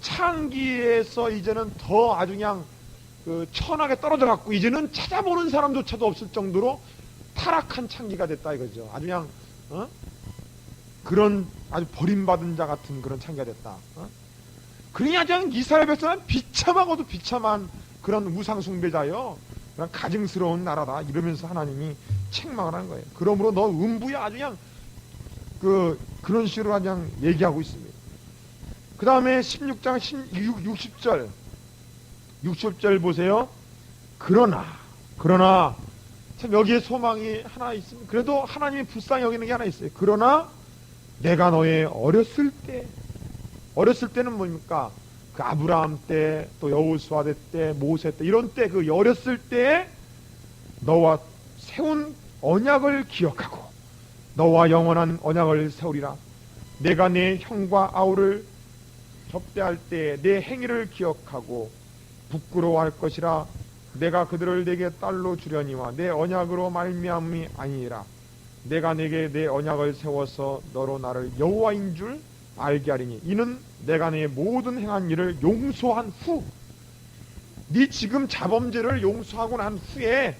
S1: 창기에서 이제는 더 아주 그냥 천하게 떨어져 갖고 이제는 찾아보는 사람조차도 없을 정도로 타락한 창기가 됐다 이거죠. 아주 그냥 그런 아주 버림받은 자 같은 그런 창기가 됐다. 그러니 아주 이스라엘 백성은 비참하고도 비참한 그런 우상 숭배자요. 그런 가증스러운 나라다 이러면서 하나님이 책망을 하는 거예요. 그러므로 너 음부야 아주 그냥 그런 식으로 그냥 얘기하고 있습니다. 그 다음에 16장 60절 보세요. 그러나 참 여기에 소망이 하나 있습니다. 그래도 하나님이 불쌍히 여기는 게 하나 있어요. 그러나 내가 너의 어렸을 때는 뭡니까? 그 아브라함 때, 또 여호수아 때, 모세 때, 이런 때, 그 어렸을 때에 너와 세운 언약을 기억하고 너와 영원한 언약을 세우리라. 내가 내 형과 아우를 접대할 때 내 행위를 기억하고 부끄러워할 것이라. 내가 그들을 내게 딸로 주려니와 내 언약으로 말미암음이 아니니라. 내가 내게 내 언약을 세워서 너로 나를 여호와인 줄 알게 하리니 이는 내가 내 모든 행한 일을 용서한 후, 네 지금 자범죄를 용서하고 난 후에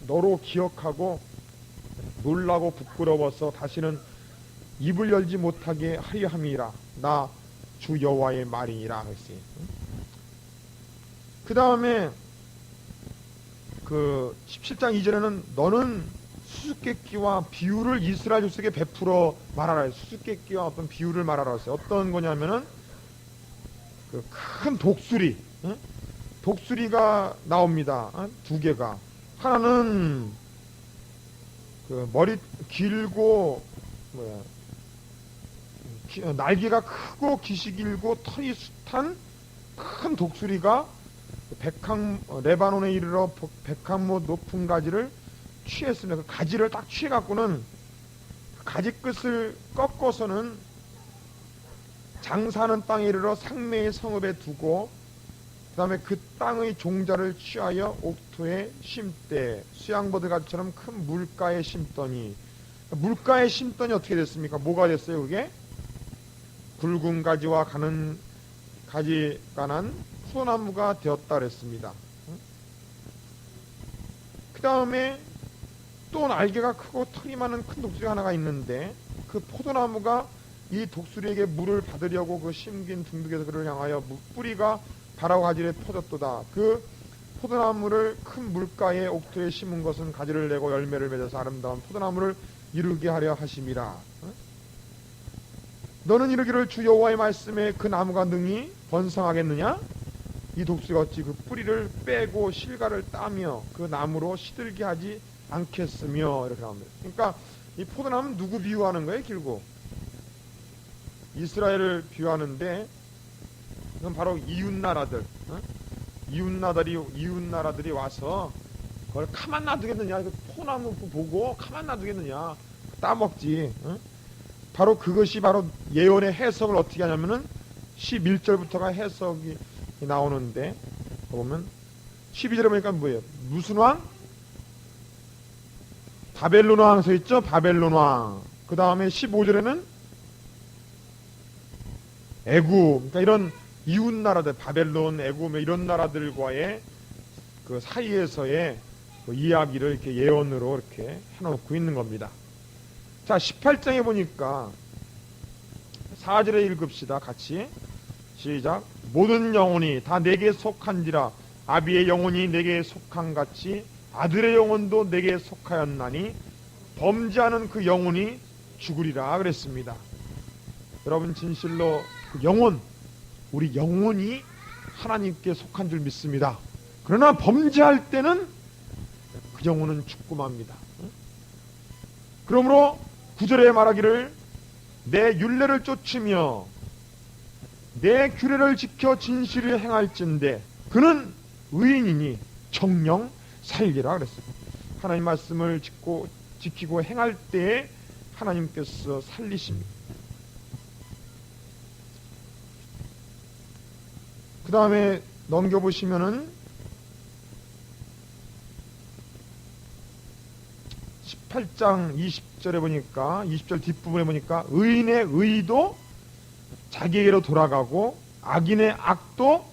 S1: 너로 기억하고 놀라고 부끄러워서 다시는 입을 열지 못하게 하려 함이라. 나 주 여호와의 말이니라 했어요. 그 다음에 그 17장 2절에는 너는 수수께끼와 비유를 이스라엘 족속에 베풀어 말하라 했어요. 수수께끼와 어떤 비유를 말하라 했어요. 어떤 거냐면은 그 큰 독수리, 독수리가 나옵니다. 두 개가. 하나는 그 머리 길고 날개가 크고 깃이 길고 털이 숱한 큰 독수리가 레바논에 이르러 백항모 높은 가지를 취했습니다. 그 가지를 딱 취해갖고는 가지 끝을 꺾어서는 장사하는 땅에 이르러 상매의 성읍에 두고 그 다음에 그 땅의 종자를 취하여 옥토에 심되 수양버드 가지처럼 큰 물가에 심더니, 물가에 심더니 어떻게 됐습니까? 뭐가 됐어요 그게? 굵은 가지와 가는 가지가 난 포도나무가 되었다 그랬습니다. 그 다음에 또 날개가 크고 털이 많은 큰 독수리 하나가 있는데 그 포도나무가 이 독수리에게 물을 받으려고 그 심긴 둥둑에서 그를 향하여 뿌리가 바라고 가지를 퍼졌도다. 그 포도나무를 큰 물가에 옥토에 심은 것은 가지를 내고 열매를 맺어서 아름다운 포도나무를 이루게 하려 하심이라. 너는 이르기를 주 여호와의 말씀에 그 나무가 능히 번성하겠느냐? 이 독수리가 어찌 그 뿌리를 빼고 실과를 따며 그 나무로 시들게 하지 않겠으며, 이렇게 나옵니다. 그러니까 이 포도나무는 누구 비유하는 거예요? 길고 이스라엘을 비유하는데 이건 바로 이웃나라들, 이웃나라들이 와서 그걸 가만 놔두겠느냐? 이거 포도나무 보고 가만 놔두겠느냐? 따먹지. 바로 그것이 바로 예언의 해석을 어떻게 하냐면은 11절부터가 해석이 나오는데 보면 12절에 보니까 뭐예요? 무슨 왕? 바벨론 왕 서 있죠? 바벨론 왕. 그 다음에 15절에는 애굽. 그러니까 이런 이웃 나라들, 바벨론, 애굽 이런 나라들과의 그 사이에서의 그 이야기를 이렇게 예언으로 이렇게 해놓고 있는 겁니다. 자, 18장에 보니까 4절에 읽읍시다. 같이 시작. 모든 영혼이 다 내게 속한지라. 아비의 영혼이 내게 속한 같이 아들의 영혼도 내게 속하였나니 범죄하는 그 영혼이 죽으리라 그랬습니다. 여러분, 진실로 그 영혼, 우리 영혼이 하나님께 속한 줄 믿습니다. 그러나 범죄할 때는 그 영혼은 죽고 맙니다. 그러므로 9절에 말하기를 내 율례를 쫓으며 내 규례를 지켜 진실을 행할진대 그는 의인이니 정령 살리라 그랬습니다. 하나님 말씀을 지키고 행할 때에 하나님께서 살리십니다. 그 다음에 넘겨보시면은 18장 20절에 보니까 20절 뒷부분에 보니까 의인의 의도 자기에게로 돌아가고 악인의 악도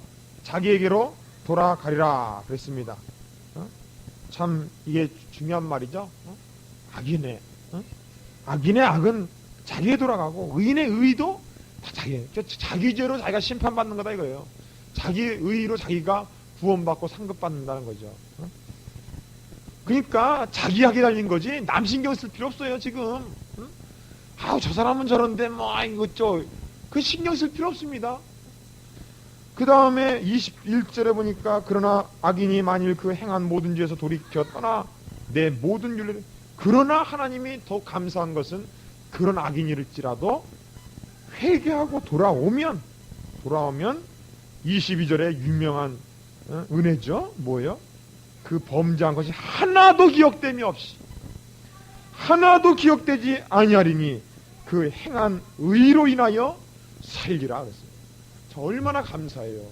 S1: 자기에게로 돌아가리라 그랬습니다. 참 이게 중요한 말이죠. 악인의 악은 자기에 돌아가고 의인의 의도 다 자기 죄로 자기가 심판받는 거다 이거예요. 자기 의로 자기가 구원받고 상급받는다는 거죠. 그러니까 자기하게 달린 거지 남 신경 쓸 필요 없어요 지금. 아우 저 사람은 저런데 뭐 이거 그 신경 쓸 필요 없습니다. 그 다음에 21절에 보니까 그러나 악인이 만일 그 행한 모든 죄에서 돌이켜 떠나 내 모든 윤례를 그러나 하나님이 더 감사한 것은 그런 악인일지라도 회개하고 돌아오면 22절에 유명한 은혜죠. 뭐예요? 그 범죄한 것이 하나도 기억됨이 없이 하나도 기억되지 아니하리니 그 행한 의로 인하여 살리라 그랬어요. 저 얼마나 감사해요.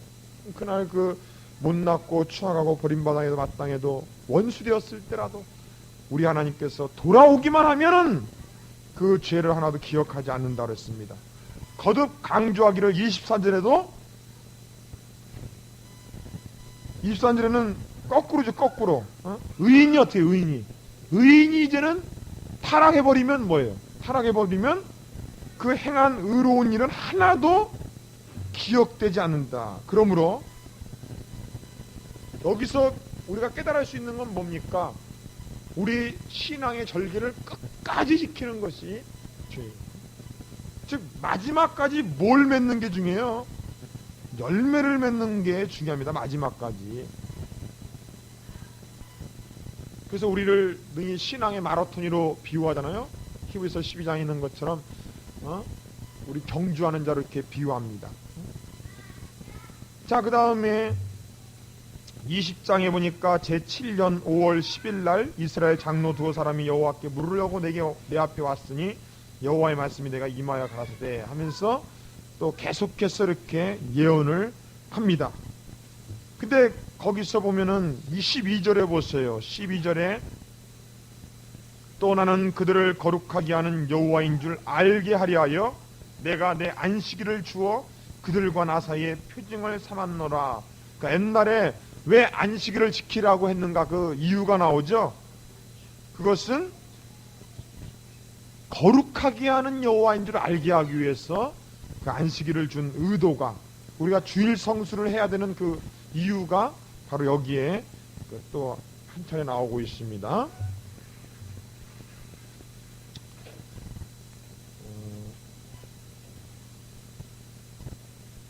S1: 그날 그 못났고 추악하고 버림받아도 마땅해도 원수되었을 때라도 우리 하나님께서 돌아오기만 하면은 그 죄를 하나도 기억하지 않는다 그랬습니다. 거듭 강조하기를 24절에도 23절에는 거꾸로죠. 거꾸로. 의인이 어떻게 의인이 이제는 타락해버리면 뭐예요? 타락해버리면 그 행한 의로운 일은 하나도 기억되지 않는다. 그러므로 여기서 우리가 깨달을 수 있는 건 뭡니까? 우리 신앙의 절개를 끝까지 지키는 것이 죄예요. 즉 마지막까지 뭘 맺는 게 중요해요? 열매를 맺는 게 중요합니다. 마지막까지. 그래서 우리를 능히 신앙의 마라톤으로 비유하잖아요. 히브리서 12장에 있는 것처럼 우리 경주하는 자로 이렇게 비유합니다. 자, 그 다음에 20장에 보니까 제7년 5월 10일 날 이스라엘 장로 두어 사람이 여호와께 물으려고 내 앞에 왔으니 여호와의 말씀이 내가 임하여 가라사대 하면서 또 계속해서 이렇게 예언을 합니다. 근데 거기서 보면은 12절에 보세요. 12절에 또 나는 그들을 거룩하게 하는 여호와인 줄 알게 하려 하여 내가 내 안식일을 주어 그들과 나 사이에 표징을 삼았노라. 그러니까 옛날에 왜 안식일을 지키라고 했는가 그 이유가 나오죠. 그것은 거룩하게 하는 여호와인 줄 알게 하기 위해서 그 안식일을 준 의도가 우리가 주일 성수를 해야 되는 그 이유가 바로 여기에 또 한 차례 나오고 있습니다.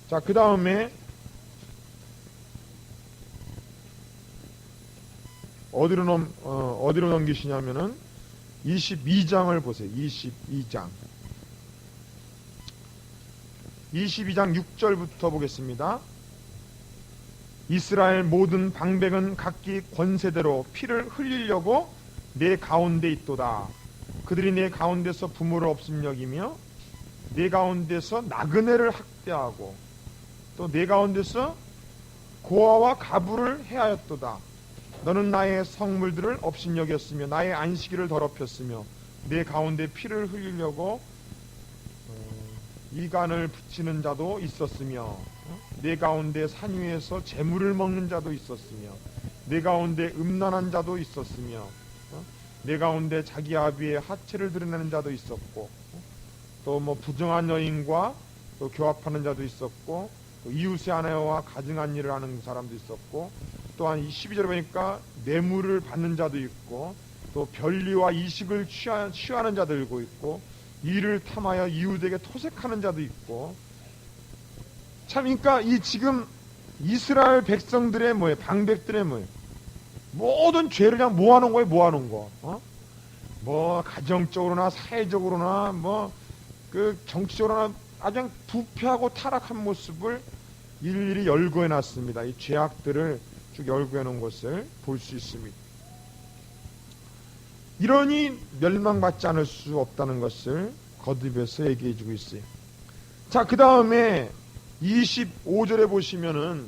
S1: 자, 그 다음에 어디로 넘기시냐면은 22장을 보세요. 22장 6절부터 보겠습니다. 이스라엘 모든 방백은 각기 권세대로 피를 흘리려고 내 가운데 있도다. 그들이 내 가운데서 부모를 없음 여기며 내 가운데서 나그네를 학대하고 또 내 가운데서 고아와 가부를 해하였도다. 너는 나의 성물들을 없인 여겼으며 나의 안식일을 더럽혔으며 내 가운데 피를 흘리려고 이간을 붙이는 자도 있었으며 내 가운데 산 위에서 재물을 먹는 자도 있었으며 내 가운데 음란한 자도 있었으며 내 가운데 자기 아비의 하체를 드러내는 자도 있었고 또 뭐 부정한 여인과 또 교합하는 자도 있었고 또 이웃의 아내와 가증한 일을 하는 사람도 있었고 또한 12절에 보니까 뇌물을 받는 자도 있고 또 변리와 이식을 취하는 자들도 있고 이를 탐하여 이웃에게 토색하는 자도 있고 참 그러니까 이 지금 이스라엘 백성들의 뭐예요? 방백들의 뭐예요? 모든 죄를 그냥 모아놓은 거예요. 모아놓은 거. 뭐 가정적으로나 사회적으로나 뭐 그 정치적으로나 아주 그냥 부패하고 타락한 모습을 일일이 열거해 놨습니다. 이 죄악들을 쭉 열거해 놓은 것을 볼 수 있습니다. 이러니 멸망받지 않을 수 없다는 것을 거듭해서 얘기해 주고 있어요. 자, 그 다음에 25절에 보시면은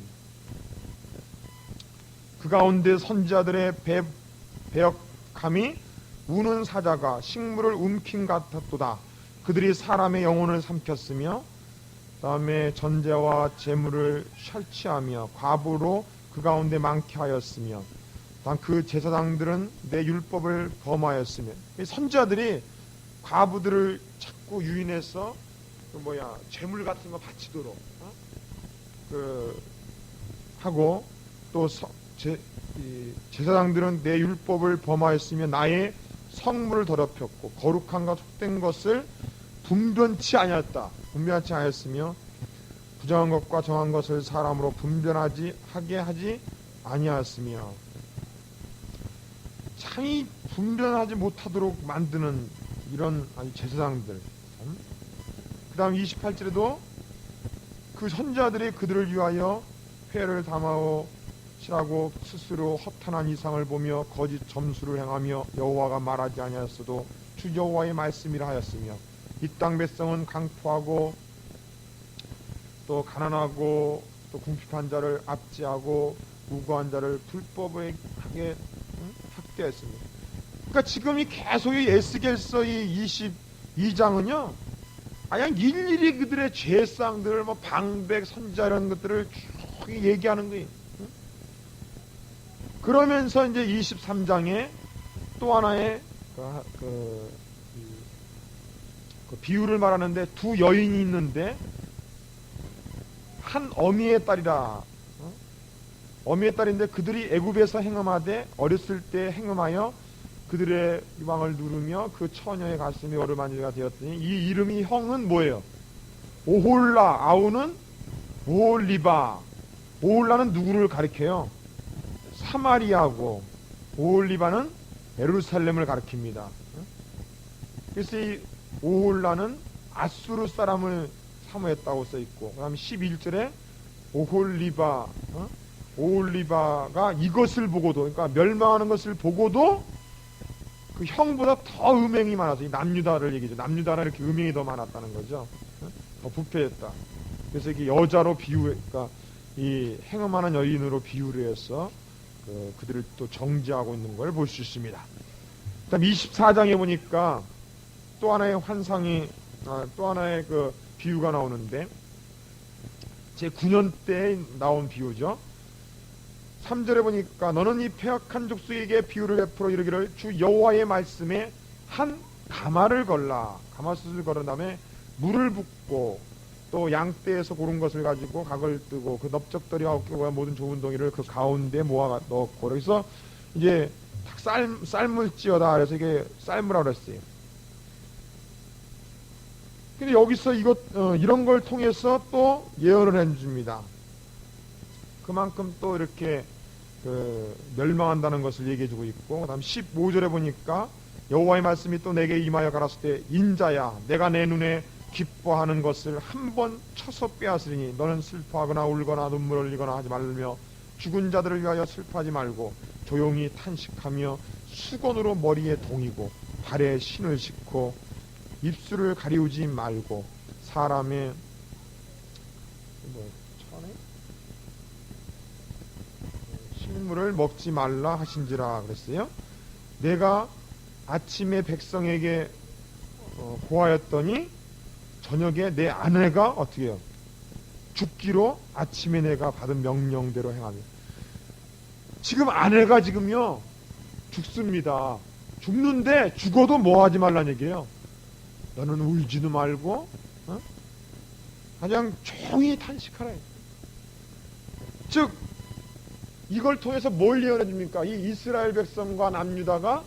S1: 그 가운데 선지자들의 배역함이 우는 사자가 식물을 움킨 같았도다. 그들이 사람의 영혼을 삼켰으며 그 다음에 전제와 재물을 설치하며 과부로 그 가운데 많게 하였으며 그 제사장들은 내 율법을 범하였으며 선지자들이 과부들을 자꾸 유인해서 재물 같은 거 바치도록 하고 또 제사장들은 내 율법을 범하였으며 나의 성물을 더럽혔고 거룩한가 속된 것을 분변치 아니하였으며 부정한 것과 정한 것을 사람으로 분별하게 하지 아니하였으며. 참이 분별하지 못하도록 만드는 이런 아주 제사장들. 그 다음 28절에도 그 선지자들이 그들을 위하여 회를 담아오시라고 스스로 허탄한 이상을 보며 거짓 점수를 행하며 여호와가 말하지 아니하였어도 주 여호와의 말씀이라 하였으며 이 땅 백성은 강포하고 또 가난하고 또 궁핍한 자를 압제하고 우고한 자를 불법하게 학대했습니다. 그러니까 지금 이 계속 이 에스겔서 이 22장은요, 그냥 일일이 그들의 죄상들을 뭐 방백, 선지자 이런 것들을 쭉 얘기하는 거예요. 그러면서 이제 23장에 또 하나의 그 비유를 말하는데 두 여인이 있는데 한 어미의 딸이라. 어미의 딸인데 그들이 애굽에서 행음하되 어렸을 때 행음하여 그들의 유방을 누르며 그 처녀의 가슴이 어루만지가 되었더니 이 이름이 형은 뭐예요? 오홀라. 아우는 오홀리바. 오홀라는 누구를 가리켜요? 사마리아고 오홀리바는 예루살렘을 가리킵니다. 그래서 이 오홀라는 아수르 사람을 사모했다고 써있고, 그 다음에 11절에 오홀리바가 이것을 보고도, 그러니까 멸망하는 것을 보고도 그 형보다 더 음행이 많아서, 이 남유다를 얘기죠. 남유다는 이렇게 음행이 더 많았다는 거죠. 더 부패했다. 그래서 이게 여자로 그러니까 이 행음하는 여인으로 비유를 해서 그들을 또 정죄하고 있는 걸 볼 수 있습니다. 그 다음 24장에 보니까 또 하나의 환상이, 또 하나의 그 비유가 나오는데, 제 9년 때 나온 비유죠. 3절에 보니까 너는 이 패역한 족속에게 비유를 베풀어 이르기를 주 여호와의 말씀에 한 가마를 걸라. 가마솥을 걸은 다음에 물을 붓고 또 양떼에서 고른 것을 가지고 각을 뜨고 그 넓적더리 9개와 모든 좁은 동이를 그 가운데 모아 넣고, 그래서 이제 삶을지어다. 그래서 이게 삶으라 그랬어요. 근데 여기서 이런 걸 통해서 또 예언을 해줍니다. 그만큼 또 이렇게 멸망한다는 것을 얘기해주고 있고, 그 다음 15절에 보니까 여호와의 말씀이 또 내게 임하여 가라사대 때 인자야 내가 내 눈에 기뻐하는 것을 한 번 쳐서 빼앗으리니 너는 슬퍼하거나 울거나 눈물 흘리거나 하지 말며 죽은 자들을 위하여 슬퍼하지 말고 조용히 탄식하며 수건으로 머리에 동이고 발에 신을 싣고 입술을 가리우지 말고 사람의 식물을 먹지 말라 하신지라 그랬어요. 내가 아침에 백성에게 고하였더니 저녁에 내 아내가 어떻게 해요? 죽기로 아침에 내가 받은 명령대로 행하며. 지금 아내가 지금요 죽습니다. 죽는데 죽어도 뭐 하지 말란 얘기예요. 너는 울지도 말고 그냥 조용히 탄식하라. 즉 이걸 통해서 뭘 예언해 줍니까? 이 이스라엘 백성과 남유다가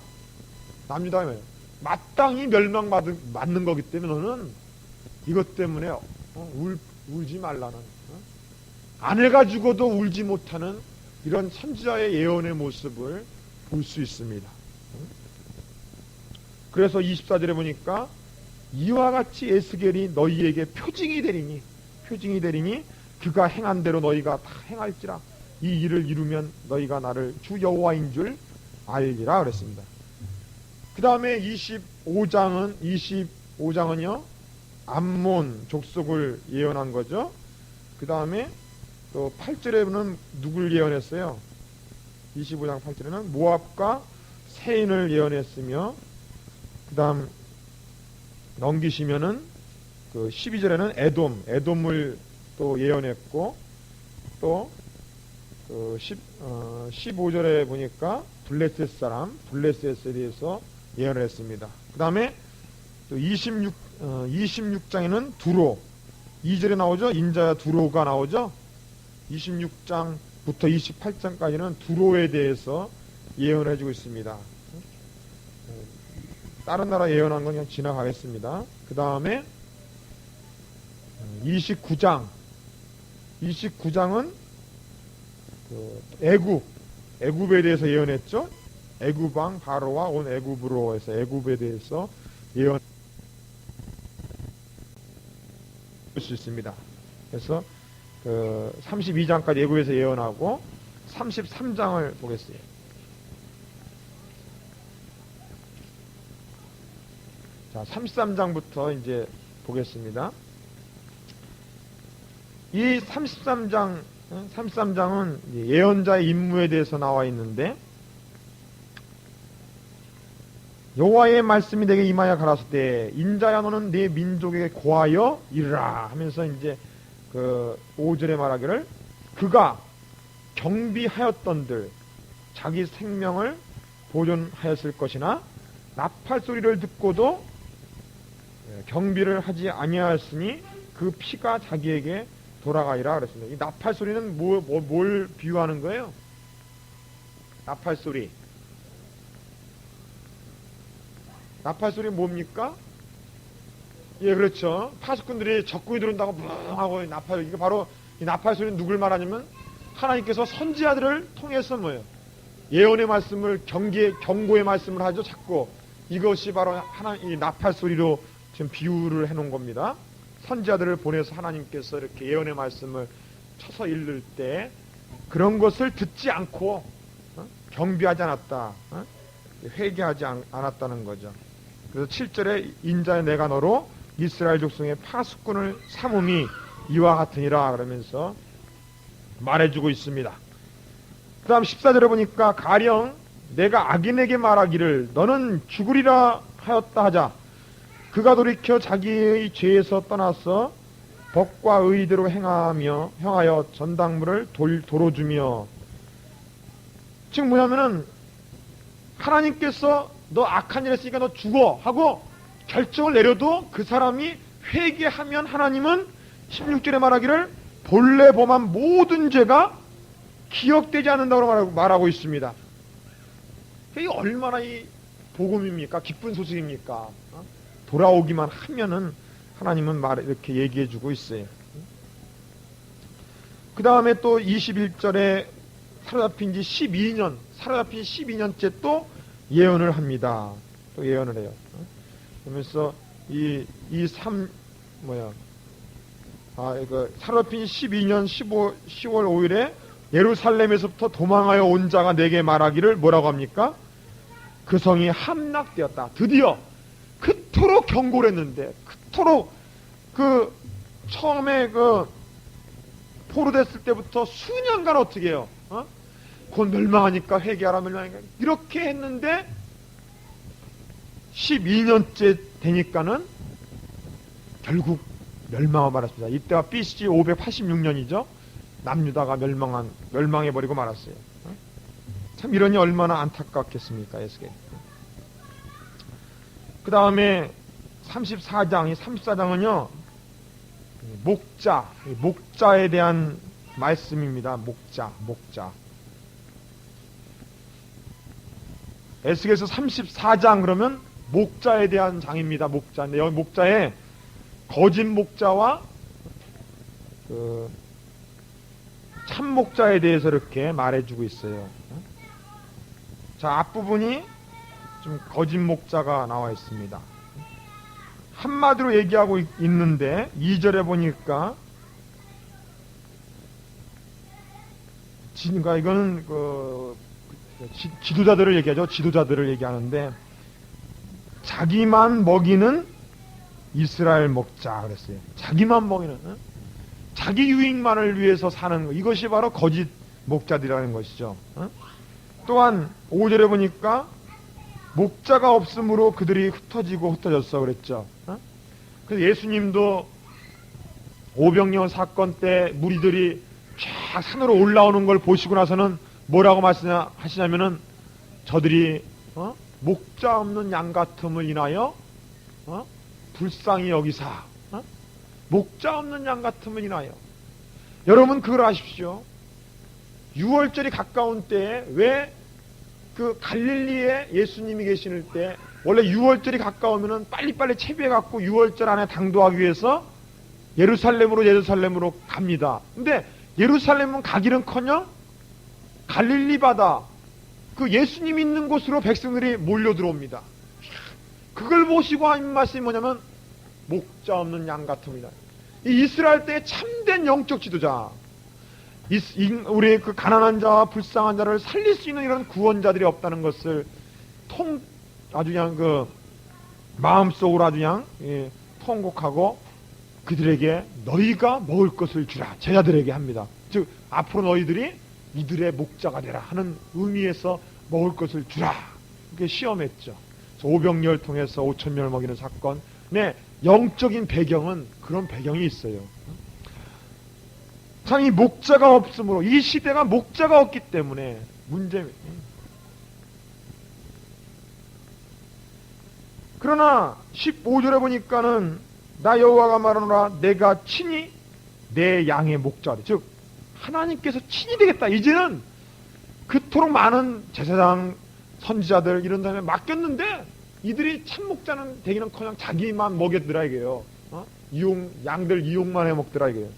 S1: 뭐예요? 마땅히 멸망받는 거기 때문에 너는 이것 때문에 울지 말라는, 아내가 죽어도 울지 못하는 이런 선지자의 예언의 모습을 볼 수 있습니다. 그래서 24절에 보니까 이와 같이 에스겔이 너희에게 표징이 되리니 그가 행한 대로 너희가 다 행할지라. 이 일을 이루면 너희가 나를 주 여호와인 줄 알리라 그랬습니다. 그 다음에 25장은요 암몬 족속을 예언한 거죠. 그 다음에 또 8절에는 누굴 예언했어요? 25장 8절에는 모압과 세인을 예언했으며, 그 다음 넘기시면은 그 12절에는 에돔을 또 예언했고, 또 그 15절에 보니까 블레셋에 대해서 예언을 했습니다. 그 다음에 또 26장에는 두로, 2절에 나오죠. 인자야 두로가 나오죠. 26장 28장까지는 두로에 대해서 예언을 해주고 있습니다. 다른 나라 예언한 건 그냥 지나가겠습니다. 그 다음에 29장은 애굽에 대해서 예언했죠. 애굽왕 바로와 온 애굽으로 해서 애굽에 대해서 예언 수 있습니다. 그래서 32장까지 애굽에서 예언하고 33장을 보겠어요. 자, 33장부터 이제 보겠습니다. 이 33장은 예언자의 임무에 대해서 나와 있는데, 여호와의 말씀이 내게 임하여 가라사 때 인자야 너는 네 민족에게 고하여 이르라 하면서 이제 5절에 말하기를 그가 경비하였던들 자기 생명을 보존하였을 것이나 나팔 소리를 듣고도 경비를 하지 아니하였으니 그 피가 자기에게 돌아가리라 그랬습니다. 이 나팔 소리는 뭘 비유하는 거예요? 나팔 소리. 나팔 소리 뭡니까? 예, 그렇죠. 파수꾼들이 적군이 들어온다고 뭉 하고 나팔, 이게 바로 이 나팔 소리는 누굴 말하냐면 하나님께서 선지자들을 통해서 뭐예요? 예언의 말씀을 경고의 말씀을 하죠, 자꾸. 이것이 바로 이 나팔 소리로 지금 비유를 해 놓은 겁니다. 선지자들을 보내서 하나님께서 이렇게 예언의 말씀을 쳐서 읽을 때 그런 것을 듣지 않고 경비하지 않았다. 회개하지 않았다는 거죠. 그래서 7절에 인자의 내가 너로 이스라엘 족속의 파수꾼을 삼음이 이와 같으니라 그러면서 말해주고 있습니다. 그 다음 14절에 보니까 가령 내가 악인에게 말하기를 너는 죽으리라 하였다 하자 그가 돌이켜 자기의 죄에서 떠나서 법과 의대로 행하여 전당물을 도로 주며, 지금 뭐냐면은 하나님께서 너 악한 일 했으니까 너 죽어 하고 결정을 내려도 그 사람이 회개하면 하나님은 16절에 말하기를 본래 범한 모든 죄가 기억되지 않는다고 말하고 있습니다. 이게 얼마나 이 복음입니까? 기쁜 소식입니까? 돌아오기만 하면은 하나님은 이렇게 얘기해주고 있어요. 그 다음에 또 21절에 사로잡힌 12년째 또 예언을 합니다. 또 예언을 해요. 그러면서 사로잡힌 12년 10월 5일에 예루살렘에서부터 도망하여 온 자가 내게 말하기를 뭐라고 합니까? 그 성이 함락되었다. 드디어 그토록 경고를 했는데, 그토록 처음에 포로됐을 때부터 수년간 어떻게 해요? 곧 멸망하니까 회개하라, 멸망하니까. 이렇게 했는데, 12년째 되니까는 결국 멸망하고 말았습니다. 이때가 BC 586년이죠. 남유다가 멸망해버리고 말았어요. 참 이러니 얼마나 안타깝겠습니까, 에스겔. 그 다음에 34장은요, 목자에 대한 말씀입니다. 목자. 에스겔서 34장 그러면 목자에 대한 장입니다. 목자인데 여기 목자에 거짓 목자와 참 목자에 대해서 이렇게 말해주고 있어요. 자, 앞부분이 좀 거짓 목자가 나와 있습니다. 한마디로 얘기하고 있는데 2절에 보니까 이거는 지도자들을 얘기하죠. 지도자들을 얘기하는데 자기만 먹이는 이스라엘 목자 그랬어요. 자기만 먹이는, 자기 유익만을 위해서 사는 거, 이것이 바로 거짓 목자들이라는 것이죠. 또한 5절에 보니까 목자가 없으므로 그들이 흩어졌어 그랬죠. 그래서 예수님도 오병이어 사건 때 무리들이 쫙 산으로 올라오는 걸 보시고 나서는 뭐라고 말씀하시냐면은 저들이 목자 없는 양 같음을 인하여 불쌍히 여기사, 목자 없는 양 같음을 인하여. 여러분 그걸 아십시오. 유월절이 가까운 때에 왜 그 갈릴리에 예수님이 계시는 때 원래 유월절이 가까우면은 빨리빨리 채비해갖고 유월절 안에 당도하기 위해서 예루살렘으로 갑니다. 근데 예루살렘은 가기는커녕 갈릴리 바다 그 예수님 있는 곳으로 백성들이 몰려 들어옵니다. 그걸 보시고 하는 말씀이 뭐냐면 목자 없는 양 같습니다. 이 이스라엘 때의 참된 영적 지도자, 우리 그 가난한 자와 불쌍한 자를 살릴 수 있는 이런 구원자들이 없다는 것을 아주 그냥 그 마음속으로 아주 그냥 통곡하고 그들에게 너희가 먹을 것을 주라 제자들에게 합니다. 즉 앞으로 너희들이 이들의 목자가 되라 하는 의미에서 먹을 것을 주라 이렇게 시험했죠. 오병이어를 통해서 5,000명을 먹이는 사건. 네, 영적인 배경은 그런 배경이 있어요. 참 이 목자가 없으므로 이 시대가 목자가 없기 때문에 문제입니다. 그러나 15절에 보니까는 나 여호와가 말하노라 내가 친히 내 양의 목자다. 즉 하나님께서 친히 되겠다. 이제는 그토록 많은 제사장 선지자들 이런 다음에 맡겼는데 이들이 참 목자는 되기는커녕 자기만 먹였더라 이게요. 양들 이용만 해 먹더라 이게요.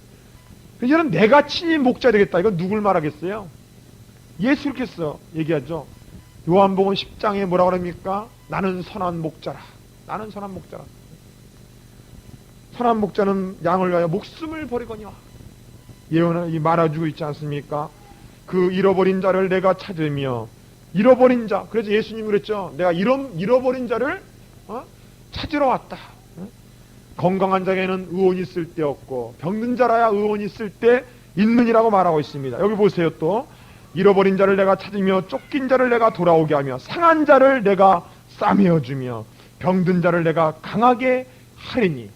S1: 이제는 내가 친히 목자 되겠다. 이건 누굴 말하겠어요? 예수께서 얘기하죠. 요한복음 10장에 뭐라고 합니까? 나는 선한 목자라. 나는 선한 목자라. 선한 목자는 양을 위하여 목숨을 버리거니와. 예언을 말해주고 있지 않습니까? 그 잃어버린 자를 내가 찾으며 잃어버린 자. 그래서 예수님이 그랬죠. 내가 잃어버린 자를 찾으러 왔다. 건강한 자에게는 의원이 있을 때 없고 병든 자라야 의원이 있을 때 있느니라고 말하고 있습니다. 여기 보세요. 또 잃어버린 자를 내가 찾으며 쫓긴 자를 내가 돌아오게 하며 상한 자를 내가 싸매어 주며 병든 자를 내가 강하게 하리니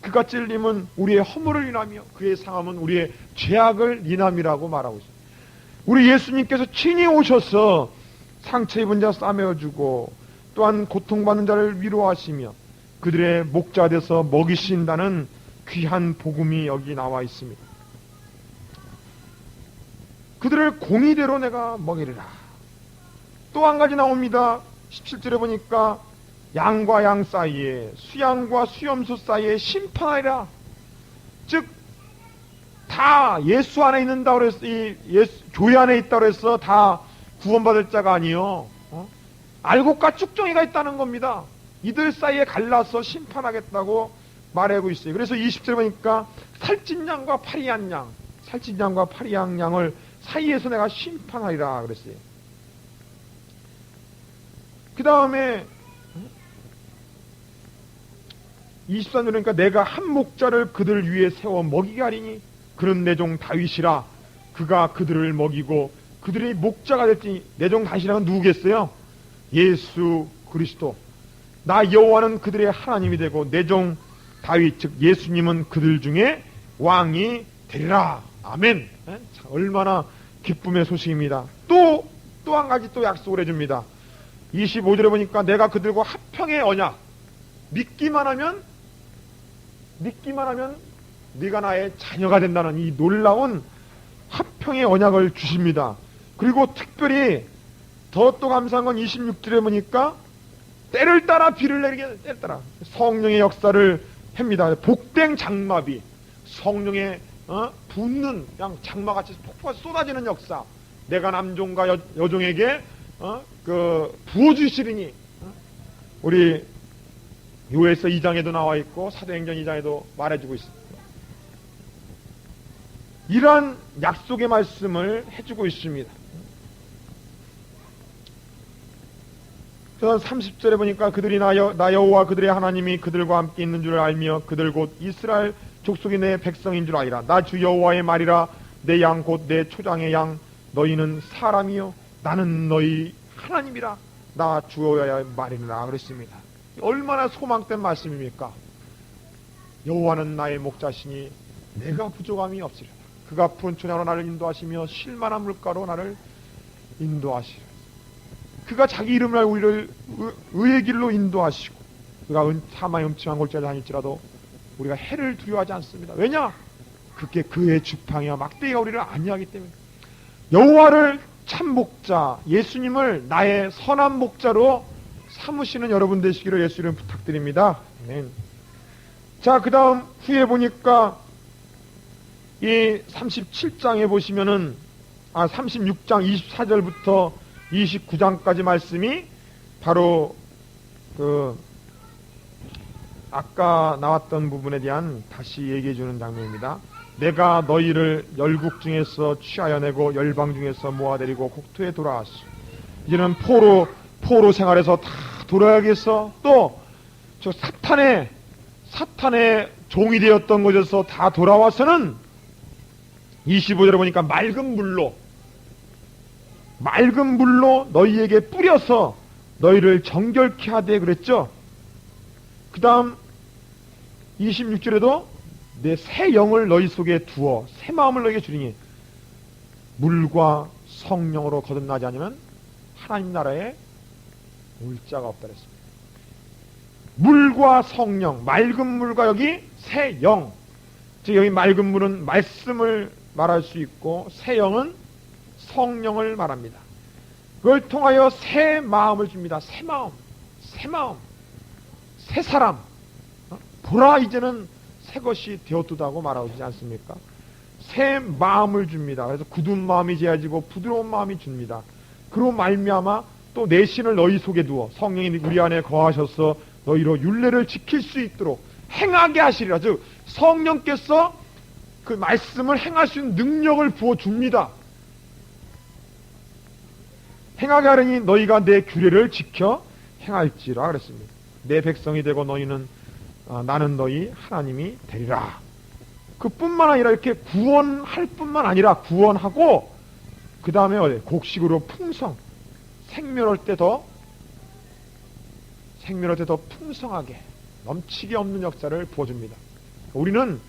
S1: 그가 찔림은 우리의 허물을 인하며 그의 상함은 우리의 죄악을 인함이라고 말하고 있습니다. 우리 예수님께서 친히 오셔서 상처 입은 자 싸매어 주고 또한 고통받는 자를 위로하시며 그들의 목자 돼서 먹이신다는 귀한 복음이 여기 나와 있습니다. 그들을 공의대로 내가 먹이리라. 또 한 가지 나옵니다. 17절에 보니까 양과 양 사이에 수양과 수염소 사이에 심판하리라. 즉 다 예수 안에 있는다 그랬어. 교회 안에 있다 그랬어. 다 구원받을 자가 아니요. 알곡과 쭉정이가 있다는 겁니다. 이들 사이에 갈라서 심판하겠다고 말하고 있어요. 그래서 20절에 보니까 살찐 양과 파리한 양, 살찐 양과 파리한 양을 사이에서 내가 심판하리라 그랬어요. 그 다음에 23절에 보니까 내가 한 목자를 그들 위에 세워 먹이게 하리니 그는 내 종 다윗이라. 그가 그들을 먹이고 그들의 목자가 될지니. 내 종 다윗이라는 누구겠어요? 예수 그리스도. 나 여호와는 그들의 하나님이 되고 내 종 다윗 즉 예수님은 그들 중에 왕이 되리라. 아멘. 참, 얼마나 기쁨의 소식입니다. 또 한 가지 또 약속을 해줍니다. 25절에 보니까 내가 그들과 합평의 언약. 믿기만 하면 네가 나의 자녀가 된다는 이 놀라운 합평의 언약을 주십니다. 그리고 특별히 더 또 감사한 건 26절에 보니까 때를 따라 비를 내리게 때를 따라 성령의 역사를 합니다. 복된 장마비, 성령의 붓는 그냥 장마같이 폭포가 쏟아지는 역사. 내가 남종과 여종에게 부어주시리니. 우리 요에서 2장에도 나와 있고 사도행전 2장에도 말해주고 있습니다. 이러한 약속의 말씀을 해주고 있습니다. 그래서 30절에 보니까 그들이 나 여호와 그들의 하나님이 그들과 함께 있는 줄 알며 그들 곧 이스라엘 족속이 내 백성인 줄 알리라. 나 주 여호와의 말이라. 내 양 곧 내 초장의 양 너희는 사람이요 나는 너희 하나님이라. 나 주 여호와의 말이라 그랬습니다. 얼마나 소망된 말씀입니까? 여호와는 나의 목자시니 내가 부족함이 없으리라. 그가 푸른 초장으로 나를 인도하시며 실만한 물가로 나를 인도하시리라. 그가 자기 이름을 알고 우리를 의의 길로 인도하시고 그가 사망의 음침한 골짜기를 다닐지라도 우리가 해를 두려워하지 않습니다. 왜냐? 그게 그의 지팡이와 막대기가 우리를 안위하기 때문에. 여호와를 참 목자, 예수님을 나의 선한 목자로 삼으시는 여러분 되시기를 예수 이름 부탁드립니다. 아멘. 자, 그 다음 후에 보니까 이 37장에 보시면은 36장 24절부터 29장까지 말씀이 바로 아까 나왔던 부분에 대한 다시 얘기해 주는 장면입니다. 내가 너희를 열국 중에서 취하여 내고 열방 중에서 모아내리고 국토에 돌아왔어. 이제는 포로 생활에서 다 돌아야겠어. 또 저 사탄의 종이 되었던 곳에서 다 돌아와서는 25절에 보니까 맑은 물로 너희에게 뿌려서 너희를 정결케 하되 그랬죠. 그 다음 26절에도 내 새 영을 너희 속에 두어 새 마음을 너희에게 주리니 물과 성령으로 거듭나지 않으면 하나님 나라에 올 자가 없다 그랬습니다. 물과 성령, 맑은 물과 여기 새 영. 즉 여기 맑은 물은 말씀을 말할 수 있고 새 영은 성령을 말합니다. 그걸 통하여 새 마음을 줍니다. 새 마음, 새 사람. 보라 이제는 새 것이 되었도다고 말하지 않습니까? 새 마음을 줍니다. 그래서 굳은 마음이 제하지고 부드러운 마음이 줍니다. 그로 말미암아 또 내 신을 너희 속에 두어 성령이 우리 안에 거하셔서 너희로 율례를 지킬 수 있도록 행하게 하시리라. 즉 성령께서 그 말씀을 행할 수 있는 능력을 부어줍니다. 행하게 하려니 너희가 내 규례를 지켜 행할지라 그랬습니다. 내 백성이 되고 너희는 나는 너희 하나님이 되리라. 그뿐만 아니라 이렇게 구원할 뿐만 아니라 구원하고 그 다음에 곡식으로 풍성 생멸할 때 더 풍성하게 넘치게 없는 역사를 부어줍니다. 우리는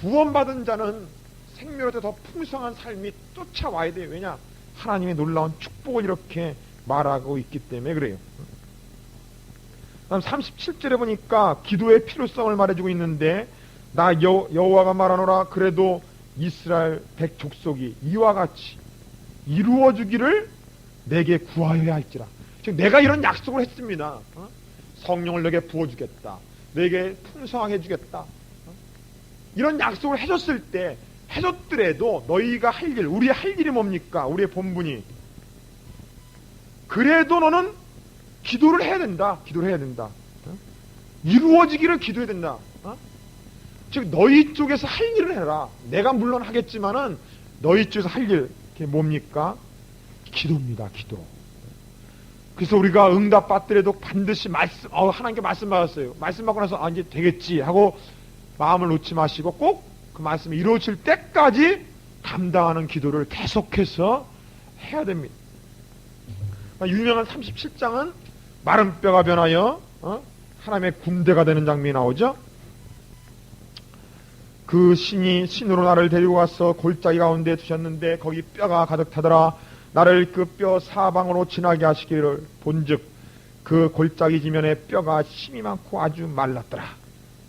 S1: 구원받은 자는 생멸할 때 더 풍성한 삶이 쫓아와야 돼요. 왜냐? 하나님의 놀라운 축복을 이렇게 말하고 있기 때문에 그래요. 다음 37절에 보니까 기도의 필요성을 말해주고 있는데 나 여호와가 말하노라 그래도 이스라엘 백족속이 이와 같이 이루어주기를 내게 구하여야 할지라. 즉 내가 이런 약속을 했습니다. 성령을 내게 부어주겠다. 내게 풍성하게 해주겠다. 이런 약속을 해줬을 때 해줬더라도 너희가 할 일, 우리의 할 일이 뭡니까? 우리의 본분이. 그래도 너는 기도를 해야 된다. 이루어지기를 기도해야 된다. 즉 너희 쪽에서 할 일을 해라. 내가 물론 하겠지만은 너희 쪽에서 할 일, 그게 뭡니까? 기도입니다. 기도. 그래서 우리가 응답 받더라도 반드시 하나님께 말씀 받았어요. 말씀 받고 나서 이제 되겠지 하고 마음을 놓지 마시고 꼭 그 말씀이 이루어질 때까지 감당하는 기도를 계속해서 해야 됩니다. 유명한 37장은 마른 뼈가 변하여 하나님의 군대가 되는 장면이 나오죠. 그 신으로 나를 데리고 가서 골짜기 가운데 두셨는데 거기 뼈가 가득 타더라. 나를 그 뼈 사방으로 지나게 하시기를 본즉 그 골짜기 지면에 뼈가 힘이 많고 아주 말랐더라.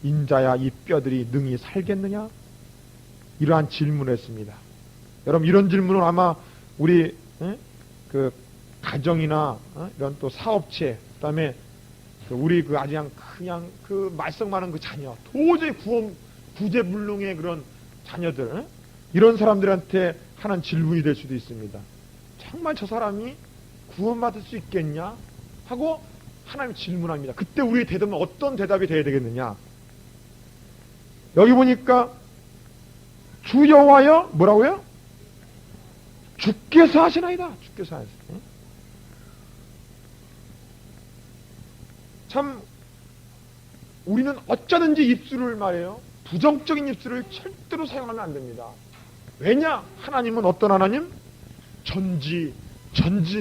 S1: 인자야 이 뼈들이 능히 살겠느냐? 이러한 질문을 했습니다. 여러분 이런 질문은 아마 우리 그 가정이나 이런 또 사업체 그다음에 우리 그 아주 그냥 그 말썽 많은 그 자녀 도저히 구제불능의 그런 자녀들 이런 사람들한테 하는 질문이 될 수도 있습니다. 정말 저 사람이 구원받을 수 있겠냐? 하고 하나님 질문합니다. 그때 우리의 대답은 어떤 대답이 돼야 되겠느냐? 여기 보니까 주 여호와여 뭐라고요? 주께서 하시나이다. 주께서 하시나이다. 참 우리는 어쩌든지 입술을 말해요. 부정적인 입술을 절대로 사용하면 안 됩니다. 왜냐? 하나님은 어떤 하나님?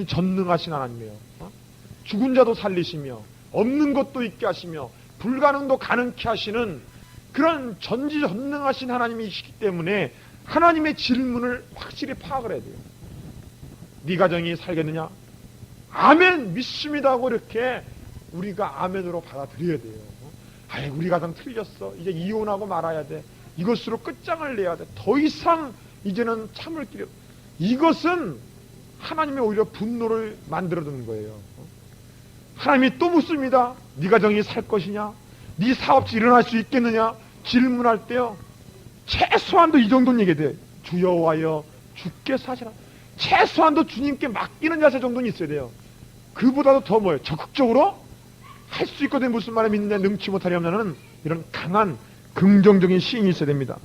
S1: 전능하신 하나님이에요. 죽은 자도 살리시며 없는 것도 있게 하시며 불가능도 가능케 하시는 그런 전지전능하신 하나님이시기 때문에 하나님의 질문을 확실히 파악을 해야 돼요. 네 가정이 살겠느냐? 아멘 믿습니다 하고 이렇게 우리가 아멘으로 받아들여야 돼요. 아예 우리 가정 틀렸어. 이제 이혼하고 말아야 돼. 이것으로 끝장을 내야 돼. 더 이상 이제는 참을 길이 이것은 하나님의 오히려 분노를 만들어두는 거예요. 하나님이 또 묻습니다. 네가 정히 살 것이냐? 네 사업지 일어날 수 있겠느냐? 질문할 때요. 최소한도 이 정도는 얘기해야 돼. 주여와여 주께서 하시라. 최소한도 주님께 맡기는 자세 정도는 있어야 돼요. 그보다도 더 뭐예요? 적극적으로 할 수 있거든. 무슨 말을 믿느냐 능치 못하려면은 이런 강한 긍정적인 시인이 있어야 됩니다.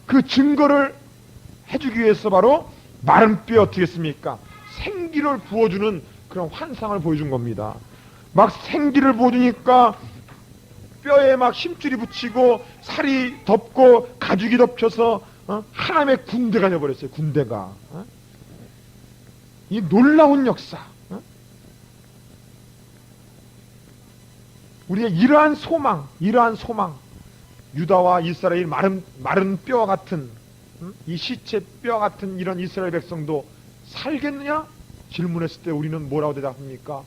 S1: 그 증거를 해주기 위해서 바로 마른 뼈 어떻게 했습니까? 생기를 부어주는 그런 환상을 보여준 겁니다. 막 생기를 부어주니까 뼈에 막 힘줄이 붙이고 살이 덮고 가죽이 덮여서 하나님의 군대가 되어버렸어요. 군대가. 이 놀라운 역사. 우리의 이러한 소망, 유다와 이스라엘 마른 뼈와 같은 이 시체 뼈 같은 이런 이스라엘 백성도 살겠느냐? 질문했을 때 우리는 뭐라고 대답합니까?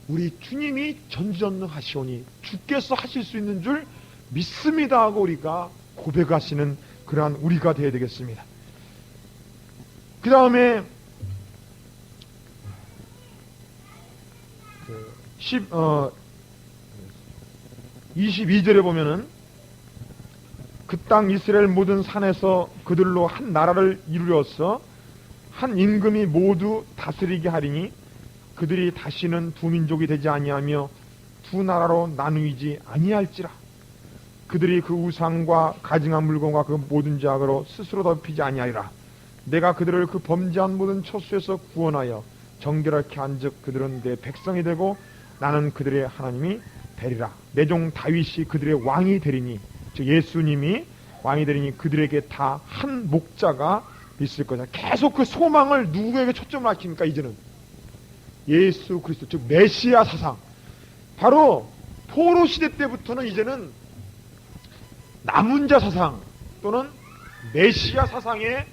S1: 우리 주님이 전지전능하시오니 주께서 하실 수 있는 줄 믿습니다 하고 우리가 고백하시는 그러한 우리가 되어야 되겠습니다. 그 다음에 22절에 보면은 그 땅 이스라엘 모든 산에서 그들로 한 나라를 이루어서 한 임금이 모두 다스리게 하리니 그들이 다시는 두 민족이 되지 아니하며 두 나라로 나누이지 아니할지라. 그들이 그 우상과 가증한 물건과 그 모든 죄악으로 스스로 덮이지 아니하리라. 내가 그들을 그 범죄한 모든 처수에서 구원하여 정결하게 한즉 그들은 내 백성이 되고 나는 그들의 하나님이 되리라. 내 종 다윗이 그들의 왕이 되리니, 즉 예수님이 왕이 되리니 그들에게 다 한 목자가 있을 것이다. 계속 그 소망을 누구에게 초점을 맞춥니까? 이제는 예수 그리스도, 즉 메시아 사상. 바로 포로 시대 때부터는 이제는 남은 자 사상 또는 메시아 사상에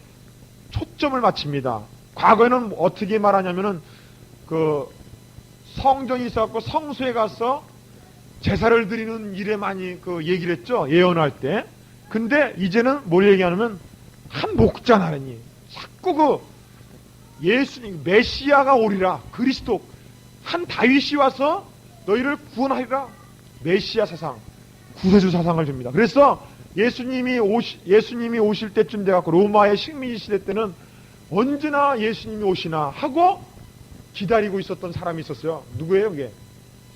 S1: 초점을 맞춥니다. 과거에는 어떻게 말하냐면은 그 성전이 있어갖고 성소에 가서 제사를 드리는 일에 많이 그 얘기를 했죠. 예언할 때. 근데 이제는 뭘 얘기하냐면 한 목자 나라니. 자꾸 그 예수님 메시아가 오리라. 그리스도 한 다윗이 와서 너희를 구원하리라. 메시아 사상, 구세주 사상을 줍니다. 그래서 예수님이 오실 때쯤 돼갖고 로마의 식민지 시대 때는 언제나 예수님이 오시나 하고 기다리고 있었던 사람이 있었어요. 누구예요, 그게?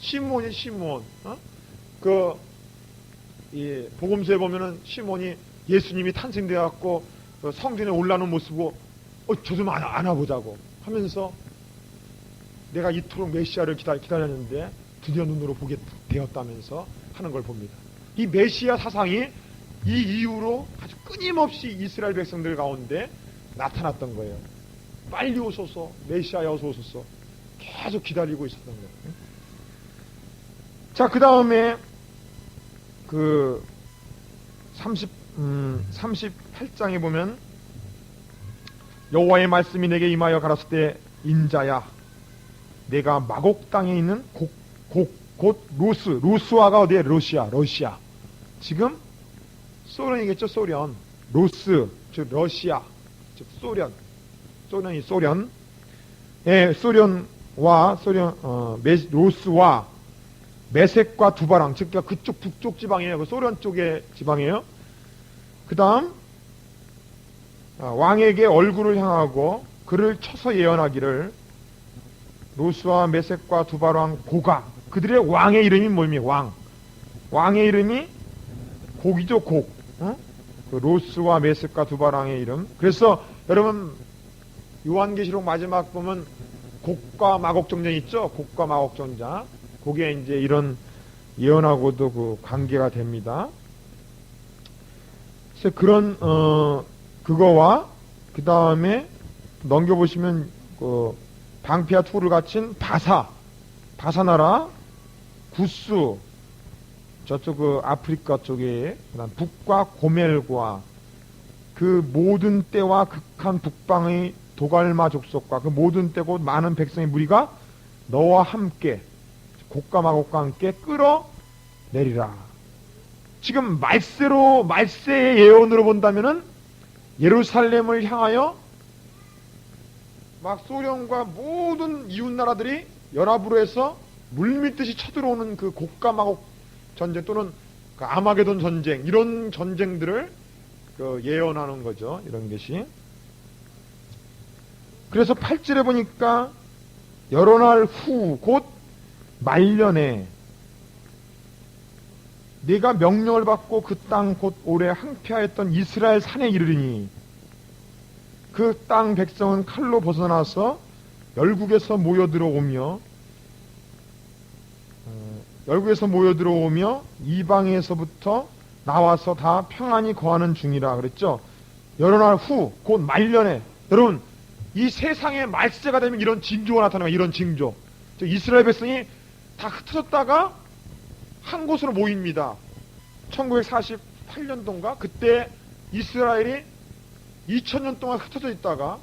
S1: 시므온이 시므온. 이 복음서에 보면은 시므온이 예수님이 탄생되어갖고 그 성전에 올라오는 모습 보고 저 좀 안아보자고 하면서 내가 이토록 메시아를 기다렸는데 드디어 눈으로 보게 되었다면서 하는 걸 봅니다. 이 메시아 사상이 이 이후로 아주 끊임없이 이스라엘 백성들 가운데 나타났던 거예요. 빨리 오소서, 메시아야 어서 오소서 계속 기다리고 있었던 거예요. 자, 그 다음에 그 38장에 보면 여호와의 말씀이 내게 임하여 가라사대 때 인자야 내가 마곡 땅에 있는 곧 루스와가 어디에? 러시아. 지금 소련이겠죠. 소련. 루스 즉 러시아 즉 소련. 예, 루스와 메섹과 두바랑, 즉 그쪽 북쪽 지방이에요. 그 소련 쪽의 지방이에요. 그 다음 왕에게 얼굴을 향하고 그를 쳐서 예언하기를 루스와 메섹과 두바랑 고가. 그들의 왕의 이름이 뭡니까? 왕의 이름이 곡이죠. 곡. 그 루스와 메섹과 두바랑의 이름. 그래서 여러분 요한계시록 마지막 보면 곡과 마곡전쟁 있죠. 곡과 마곡전쟁. 그게 이제 이런 예언하고도 그 관계가 됩니다. 그래서 그런 그거와 그 다음에 넘겨보시면 그 방피아 투를 갖춘 바사 나라, 구스 저쪽 그 아프리카 쪽에 그다음 북과 고멜과 그 모든 때와 극한 북방의 도갈마 족속과 그 모든 때고 많은 백성의 무리가 너와 함께 곡과 마곡과 함께 끌어내리라. 지금 말세의 예언으로 본다면은 예루살렘을 향하여 막 소련과 모든 이웃 나라들이 연합으로 해서 물밀듯이 쳐들어오는 그 곡가마곡 전쟁 또는 그 아마게돈 전쟁, 이런 전쟁들을 그 예언하는 거죠. 이런 것이. 그래서 8절에 보니까 여러 날 후 곧 말년에 네가 명령을 받고 그 땅 곧 오래 항폐하였던 이스라엘 산에 이르리니 그 땅 백성은 칼로 벗어나서 열국에서 모여 들어오며 이방에서부터 나와서 다 평안히 거하는 중이라 그랬죠. 여러 날 후 곧 말년에, 여러분 이 세상에 말세가 되면 이런 징조가 나타나요. 이런 징조. 이스라엘 백성이 다 흩어졌다가 한 곳으로 모입니다. 1948년도인가 그때 이스라엘이 2000년 동안 흩어져 있다가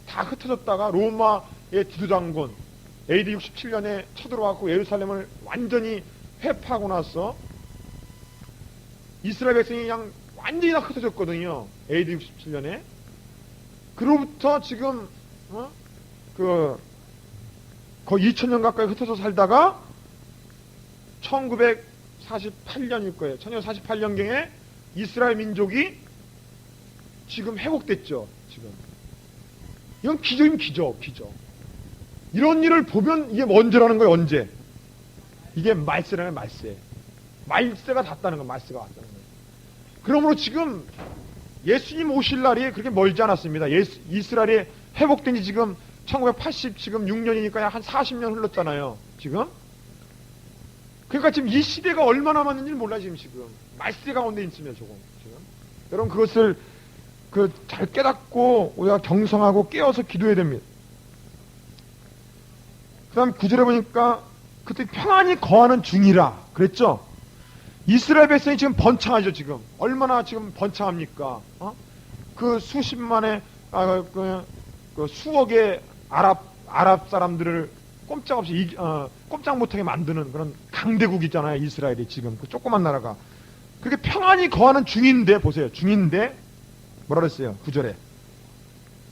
S1: 다 흩어졌다가 로마의 지도장군 AD 67년에 쳐들어왔고 예루살렘을 완전히 회파하고 나서 이스라엘 백성이 그냥 완전히 다 흩어졌거든요. AD 67년에. 그로부터 지금 거의 2000년 가까이 흩어져 살다가 1948년일 거예요. 1948년경에 이스라엘 민족이 지금 회복됐죠. 지금 이건 기적이면 기적. 이런 일을 보면 이게 언제라는 거예요. 언제? 이게 말세라는 말세. 말세가 닿다는 거, 말세가 왔다는 거예요. 그러므로 지금 예수님 오실 날이 그렇게 멀지 않았습니다. 이스라엘이 회복된 지 지금 1986년이니까 한 40년 흘렀잖아요. 지금. 그러니까 지금 이 시대가 얼마나 남았는지 몰라 지금. 말세 가운데 있으면 지금. 여러분 그것을 잘 깨닫고 우리가 경성하고 깨어서 기도해야 됩니다. 그 다음 9절에 보니까 그때 평안히 거하는 중이라 그랬죠. 이스라엘 백성이 지금 번창하죠. 지금 얼마나 지금 번창합니까? 그 수십만의 그 수억의 아랍 사람들을 꼼짝없이 꼼짝 못하게 만드는 그런 강대국이잖아요. 이스라엘이 지금 그 조그만 나라가 그렇게 평안히 거하는 중인데, 보세요. 중인데 뭐라 그랬어요? 9절에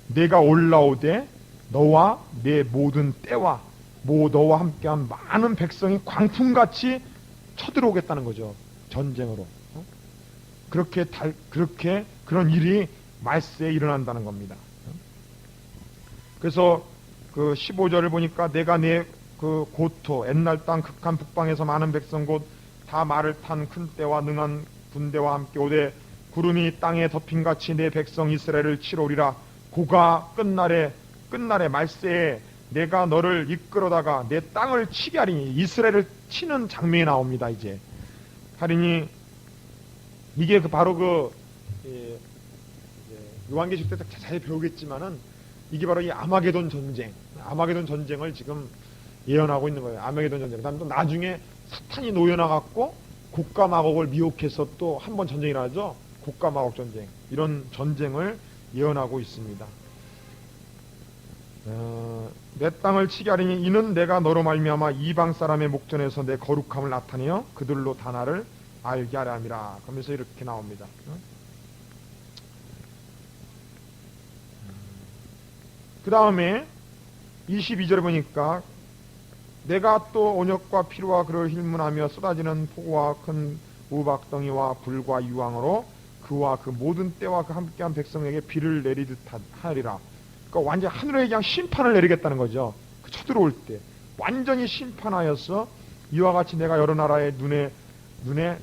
S1: 내가 올라오되 너와 내 모든 때와 너와 함께한 많은 백성이 광풍같이 쳐들어오겠다는 거죠. 전쟁으로. 그렇게 그런 일이 말세에 일어난다는 겁니다. 그래서 그 15절을 보니까 내가 내 그 고토 옛날 땅 극한 북방에서 많은 백성 곧 다 말을 탄 큰 때와 능한 군대와 함께 오되 구름이 땅에 덮인같이 내 백성 이스라엘을 치러오리라. 고가 끝날에 말세에 내가 너를 이끌어다가 내 땅을 치게 하리니, 이스라엘을 치는 장면이 나옵니다. 이제 하리니 이게 바로 요한계시록 때 자세히 배우겠지만은 이게 바로 이 아마게돈 전쟁을 지금 예언하고 있는 거예요. 아마게돈 전쟁. 그다음 또 나중에 사탄이 놓여나갖고 곡과 마곡을 미혹해서 또 한 번 전쟁이 나죠. 곡과 마곡 전쟁. 이런 전쟁을 예언하고 있습니다. 내 땅을 치게 하리니 이는 내가 너로 말미암아 이방 사람의 목전에서 내 거룩함을 나타내어 그들로 다 나를 알게 하려 함이라. 그러면서 이렇게 나옵니다. 그 다음에 22절에 보니까 내가 또 온역과 피로와 그를 힐문하며 쏟아지는 폭우와 큰 우박덩이와 불과 유황으로 그와 그 모든 때와 그 함께한 백성에게 비를 내리듯 하리라. 그러니까 완전 하늘에 그냥 심판을 내리겠다는 거죠. 그 쳐들어올 때 완전히 심판하여서 이와 같이 내가 여러 나라의 눈에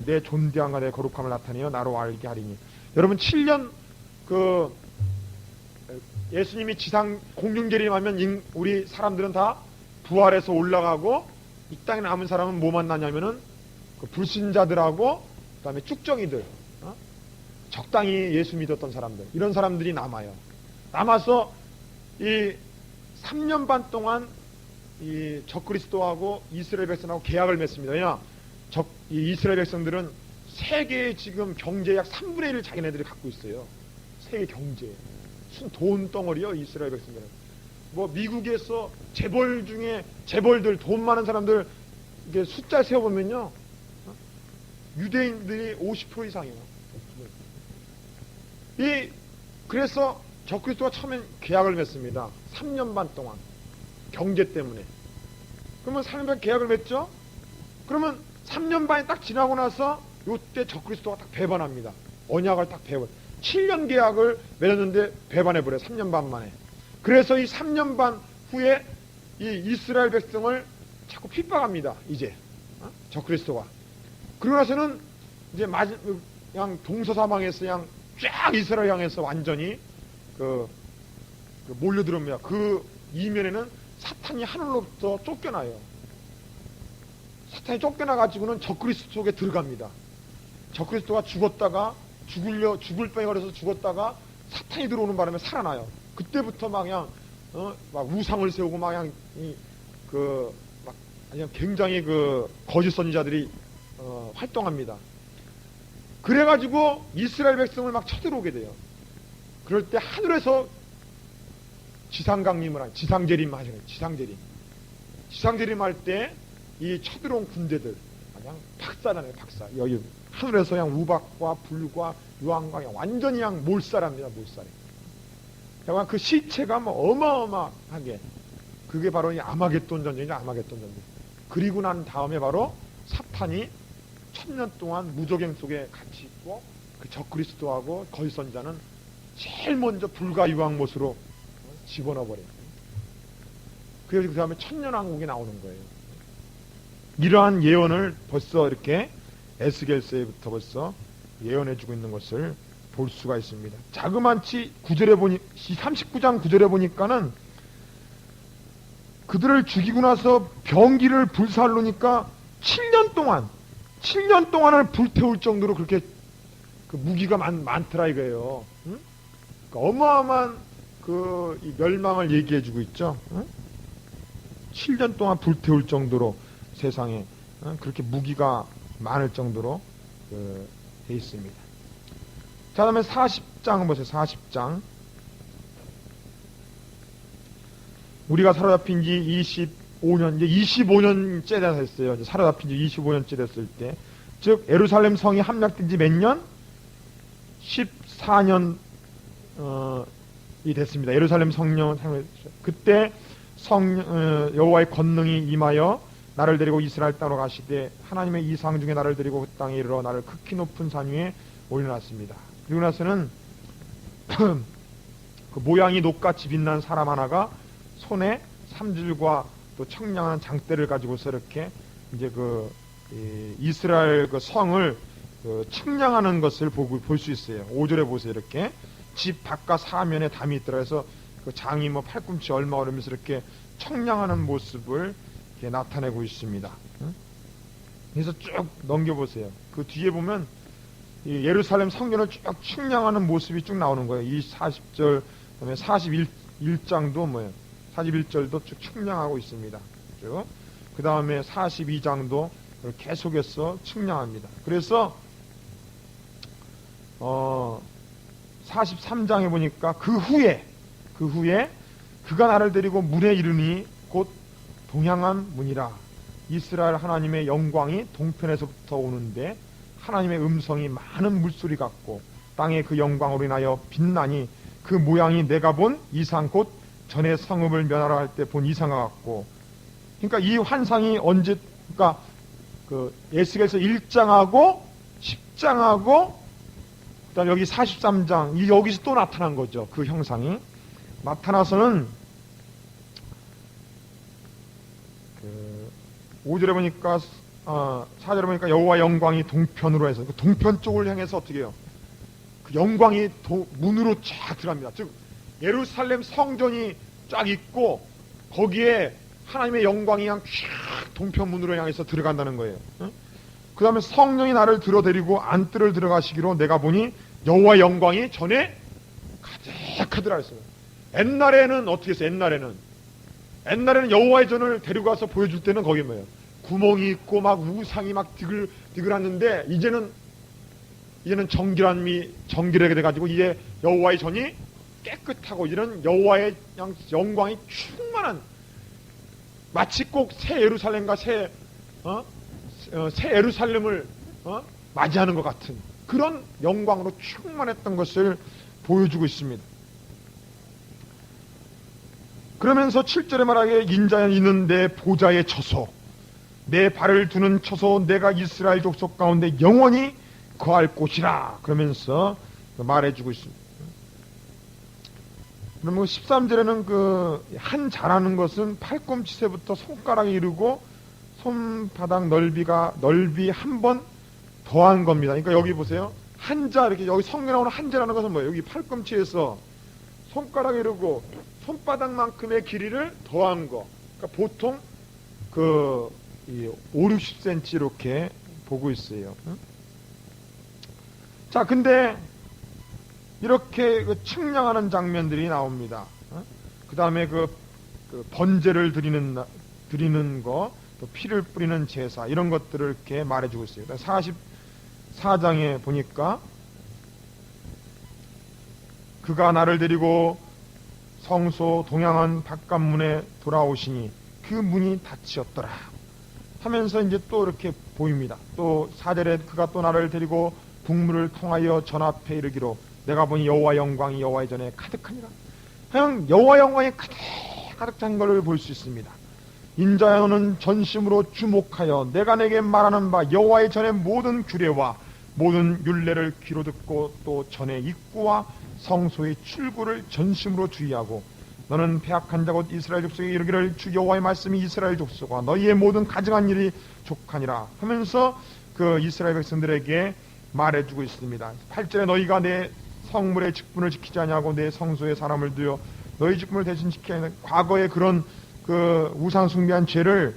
S1: 내 존귀함과 내 거룩함을 나타내어 나로 알게 하리니. 여러분 7년 예수님이 지상 공중재림하면 우리 사람들은 다 부활해서 올라가고 이 땅에 남은 사람은 뭐 만나냐면은 그 불신자들하고 그다음에 쭉정이들, 적당히 예수 믿었던 사람들, 이런 사람들이 남아서 이 3년 반 동안 이 적그리스도하고 이스라엘 백성하고 계약을 맺습니다. 왜냐? 이 이스라엘 백성들은 세계의 지금 경제 약 3분의 1을 자기네들이 갖고 있어요. 세계 경제. 무슨 돈 덩어리요, 이스라엘 백성들은. 뭐 미국에서 재벌들, 돈 많은 사람들 이게 숫자 세어보면요, 유대인들이 50% 이상이에요. 그래서 적그리스도가 처음엔 계약을 맺습니다. 3년 반 동안 경제 때문에. 그러면 3년 반 계약을 맺죠. 그러면 3년 반이 딱 지나고 나서 이때 적그리스도가 딱 배반합니다. 언약을 딱 배반. 7년 계약을 맺었는데 배반해버려요. 3년 반 만에. 그래서 이 3년 반 후에 이 이스라엘 백성을 자꾸 핍박합니다. 이제 적그리스도가. 그러고 나서는 이제 그냥 동서사망에서 그냥 쫙 이스라엘 향해서 완전히 몰려들어옵니다. 그 이면에는 사탄이 하늘로부터 쫓겨나요. 사탄이 쫓겨나가지고는 적그리스도 속에 들어갑니다. 적그리스도가 죽었다가 죽을 뻔히 걸려서 죽었다가 사탄이 들어오는 바람에 살아나요. 그때부터 막 그냥 막 우상을 세우고 막 그냥 막 그냥 굉장히 거짓 선지자들이 활동합니다. 그래가지고 이스라엘 백성을 막 쳐들어오게 돼요. 그럴 때 하늘에서 지상강림을 하는 지상재림 하시는 지상재림 할 때 이 쳐들어온 군대들 그냥 박살나네요. 박살. 여기 하늘에서 그냥 우박과 불과 유황과 그냥 완전히 그냥 몰살합니다. 몰살이. 그러니까 그 시체가 뭐 어마어마하게 그게 바로 이 아마겟돈 전쟁이죠. 아마겟돈 전쟁. 그리고 난 다음에 바로 사탄이 1000년 동안 무적행 속에 같이 있고 그 적그리스도하고 거짓 선지자는 제일 먼저 불과 유황못으로 집어넣어버려요. 그래서 그 다음에 천년왕국이 나오는 거예요. 이러한 예언을 벌써 이렇게 에스겔서에부터 벌써 예언해주고 있는 것을 볼 수가 있습니다. 자그만치 39장 9절에 보니까는 그들을 죽이고 나서 병기를 불살르니까 7년 동안을 불태울 정도로 그렇게 그 무기가 많더라 이거예요. 응? 그러니까 어마어마한 이 멸망을 얘기해주고 있죠. 응? 7년 동안 불태울 정도로 세상에 그렇게 무기가 많을 정도로 돼 있습니다. 자, 다음에 40장 보세요. 40장. 우리가 사로잡힌 지 25년, 이제 25년째 됐어요. 이제 사로잡힌 지 25년째 됐을 때. 즉, 예루살렘 성이 함락된 지 몇 년? 14년, 이 됐습니다. 예루살렘 성령, 그때 여호와의 권능이 임하여 나를 데리고 이스라엘 땅으로 가시되 하나님의 이상 중에 나를 데리고 그 땅에 이르러 나를 극히 높은 산 위에 올려놨습니다. 그리고 나서는 그 모양이 녹같이 빛난 사람 하나가 손에 삼줄과 또 청량한 장대를 가지고서 이렇게 이제 이스라엘 성을 측량하는 것을 볼 수 있어요. 5절에 보세요. 이렇게 집 바깥 사면에 담이 있더라. 그래서 그 장이 뭐 팔꿈치 얼마 오르면서 이렇게 청량하는 모습을 이렇게 나타내고 있습니다. 그래서 쭉 넘겨보세요. 그 뒤에 보면 이 예루살렘 성전을 쭉 측량하는 모습이 쭉 나오는 거예요. 이 40절, 그다음에 41장도 뭐예요? 41절도 쭉 측량하고 있습니다. 그 다음에 42장도 계속해서 측량합니다. 그래서 43장에 보니까 그 후에 그가 나를 데리고 문에 이르니 곧 동양한 문이라. 이스라엘 하나님의 영광이 동편에서부터 오는데 하나님의 음성이 많은 물소리 같고 땅에 그 영광으로 인하여 빛나니 그 모양이 내가 본 이상 곧 전에 성읍을 면하러 할 때 본 이상과 같고. 그러니까 이 환상이 언제, 그러니까 에스겔서 1장하고 10장하고 그다음 여기 43장 여기서 또 나타난 거죠. 그 형상이 나타나서는 5절에 보니까 4절에 보니까 여호와 영광이 동편으로 해서 그 동편 쪽을 향해서 어떻게 해요? 그 영광이 문으로 쫙 들어갑니다. 즉 예루살렘 성전이 쫙 있고 거기에 하나님의 영광이 그냥 쫙 동편문으로 향해서 들어간다는 거예요. 그 다음에 성령이 나를 들어데리고 안뜰을 들어가시기로 내가 보니 여호와 영광이 전에 가득하더라 했어요. 옛날에는 어떻게 했어요? 옛날에는 여호와의 전을 데리고 가서 보여줄 때는 거기 뭐예요? 구멍이 있고 막 우상이 막 디글디글하는데 이제는 정결하게 돼가지고 이제 여호와의 전이 깨끗하고 이런 여호와의 영광이 충만한, 마치 꼭 새 예루살렘과 새 예루살렘을 맞이하는 것 같은 그런 영광으로 충만했던 것을 보여주고 있습니다. 그러면서 7절에 말하기에 인자는 이는 내 보좌의 처소, 내 발을 두는 처소, 내가 이스라엘 족속 가운데 영원히 거할 곳이라 그러면서 말해주고 있습니다. 그러면 13절에는 그 한 자라는 것은 팔꿈치새부터 손가락에 이르고 손바닥 넓이 한 번 더한 겁니다. 그러니까 여기 보세요. 한자, 이렇게 여기 성경에 나오는 한자라는 것은 뭐예요? 여기 팔꿈치에서 손가락에 이르고 손바닥만큼의 길이를 더한 거. 그러니까 보통 그 5, 60cm 이렇게 보고 있어요. 자, 근데 이렇게 측량하는 장면들이 나옵니다. 그 다음에 그 번제를 드리는 거, 또 피를 뿌리는 제사, 이런 것들을 이렇게 말해주고 있어요. 44장에 보니까 그가 나를 데리고 성소 동양한 바깥문에 돌아오시니 그 문이 닫히었더라 하면서 이제 또 이렇게 보입니다. 또 4절에 그가 또 나를 데리고 북문을 통하여 전 앞에 이르기로 내가 보니 여호와 영광이 여호와의 전에 가득하니라. 그냥 여호와 영광이 가득 찬 것을 볼 수 있습니다. 인자여는 전심으로 주목하여 내가 내게 말하는 바 여호와의 전의 모든 규례와 모든 율례를 귀로 듣고 또 전의 입구와 성소의 출구를 전심으로 주의하고 너는 패악한 자 곧 이스라엘 족속에 이르기를 주 여호와의 말씀이 이스라엘 족속과 너희의 모든 가증한 일이 족하니라 하면서 그 이스라엘 백성들에게 말해주고 있습니다. 8절에 너희가 내 성물의 직분을 지키지 아니하고 내 성소에 사람을 두어 너희 직분을 대신 지켜야 하는 과거의 그런 그 우상 숭배한 죄를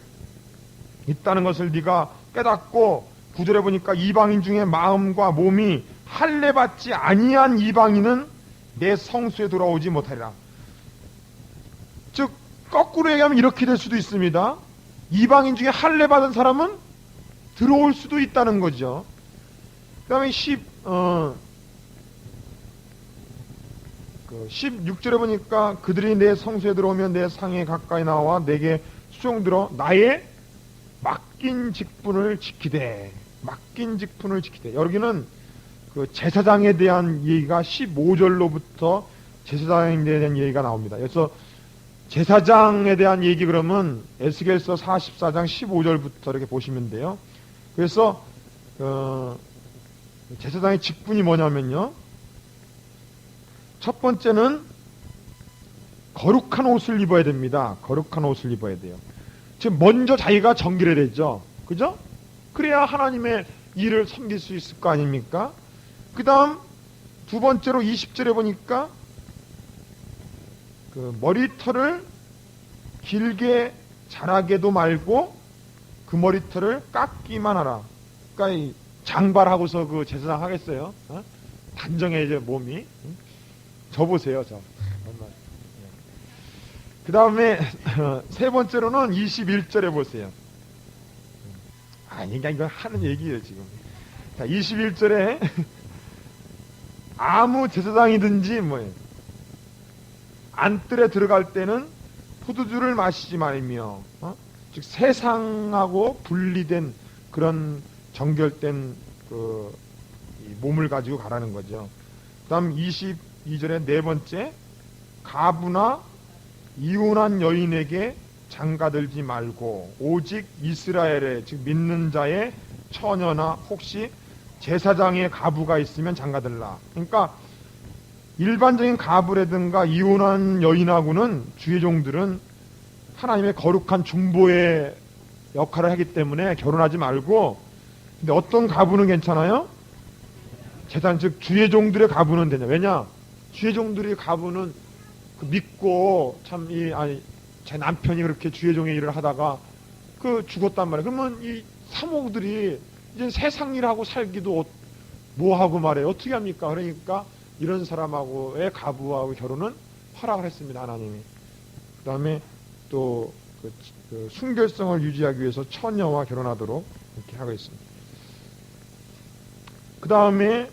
S1: 있다는 것을 네가 깨닫고 9절에 보니까 이방인 중에 마음과 몸이 할례받지 아니한 이방인은 내 성소에 돌아오지 못하리라. 즉 거꾸로 얘기하면 이렇게 될 수도 있습니다. 이방인 중에 할례받은 사람은 들어올 수도 있다는 거죠. 그 다음에 16절에 보니까 그들이 내 성소에 들어오면 내 상에 가까이 나와 내게 수종들어 나의 맡긴 직분을 지키되 여기는 그 제사장에 대한 얘기가 15절로부터 제사장에 대한 얘기가 나옵니다. 그래서 제사장에 대한 얘기 그러면 에스겔서 44장 15절부터 이렇게 보시면 돼요. 그래서 제사장의 직분이 뭐냐면요, 첫 번째는 거룩한 옷을 입어야 됩니다. 거룩한 옷을 입어야 돼요. 즉 먼저 자기가 정결해야 되죠. 그죠? 그래야 하나님의 일을 섬길 수 있을 거 아닙니까? 그 다음 두 번째로 20절에 보니까 그 머리털을 길게 자라게도 말고 그 머리털을 깎기만 하라. 그러니까 장발하고서 그 제사장 하겠어요? 단정해 이제 몸이. 저 보세요, 저. 그 다음에 세 번째로는 21절에 보세요. 아니, 그러니까 이거 하는 얘기예요, 지금. 자, 21절에 아무 제사장이든지 뭐예요, 안뜰에 들어갈 때는 포도주를 마시지 말며, 즉 세상하고 분리된 그런 정결된 그 몸을 가지고 가라는 거죠. 그 다음 22절에 네 번째, 가부나 이혼한 여인에게 장가들지 말고 오직 이스라엘의, 즉 믿는 자의 처녀나 혹시 제사장의 가부가 있으면 장가들라. 그러니까 일반적인 가부라든가 이혼한 여인하고는 주의 종들은 하나님의 거룩한 중보의 역할을 하기 때문에 결혼하지 말고, 근데 어떤 가부는 괜찮아요? 제사장, 즉 주의 종들의 가부는 되냐? 왜냐? 주의 종들의 가부는 그 믿고 참 제 남편이 그렇게 주의 종의 일을 하다가 그 죽었단 말이에요. 그러면 이 사모들이 이제 세상 일하고 살기도 뭐하고 말해요. 어떻게 합니까? 그러니까 이런 사람하고의 가부하고 결혼은 허락을 했습니다, 하나님이. 그 다음에 또 그 순결성을 유지하기 위해서 처녀와 결혼하도록 이렇게 하고 있습니다. 그 다음에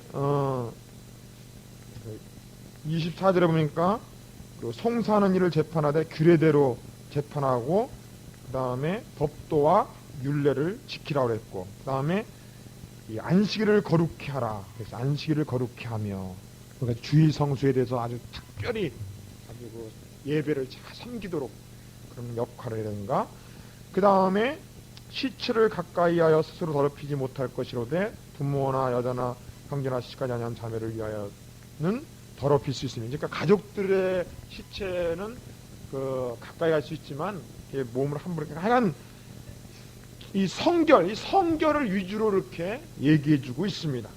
S1: 24절에 보니까 송사하는 일을 재판하되 규례대로 재판하고, 그 다음에 법도와 율례를 지키라고 그랬고, 그 다음에 이 안식일을 거룩히 하라. 그래서 안식일을 거룩히 하며, 그러니까 주의 성수에 대해서 아주 특별히 아주 예배를 잘 섬기도록 그런 역할이라든가, 그 다음에 시체를 가까이 하여 스스로 더럽히지 못할 것이로되 부모나 여자나 형제나 시까지 아니한 자매를 위하여는 더럽힐 수 있으니, 그러니까 가족들의 시체는 그 가까이 갈 수 있지만 몸을 함부로, 하여간 이 성결을 위주로 이렇게 얘기해주고 있습니다.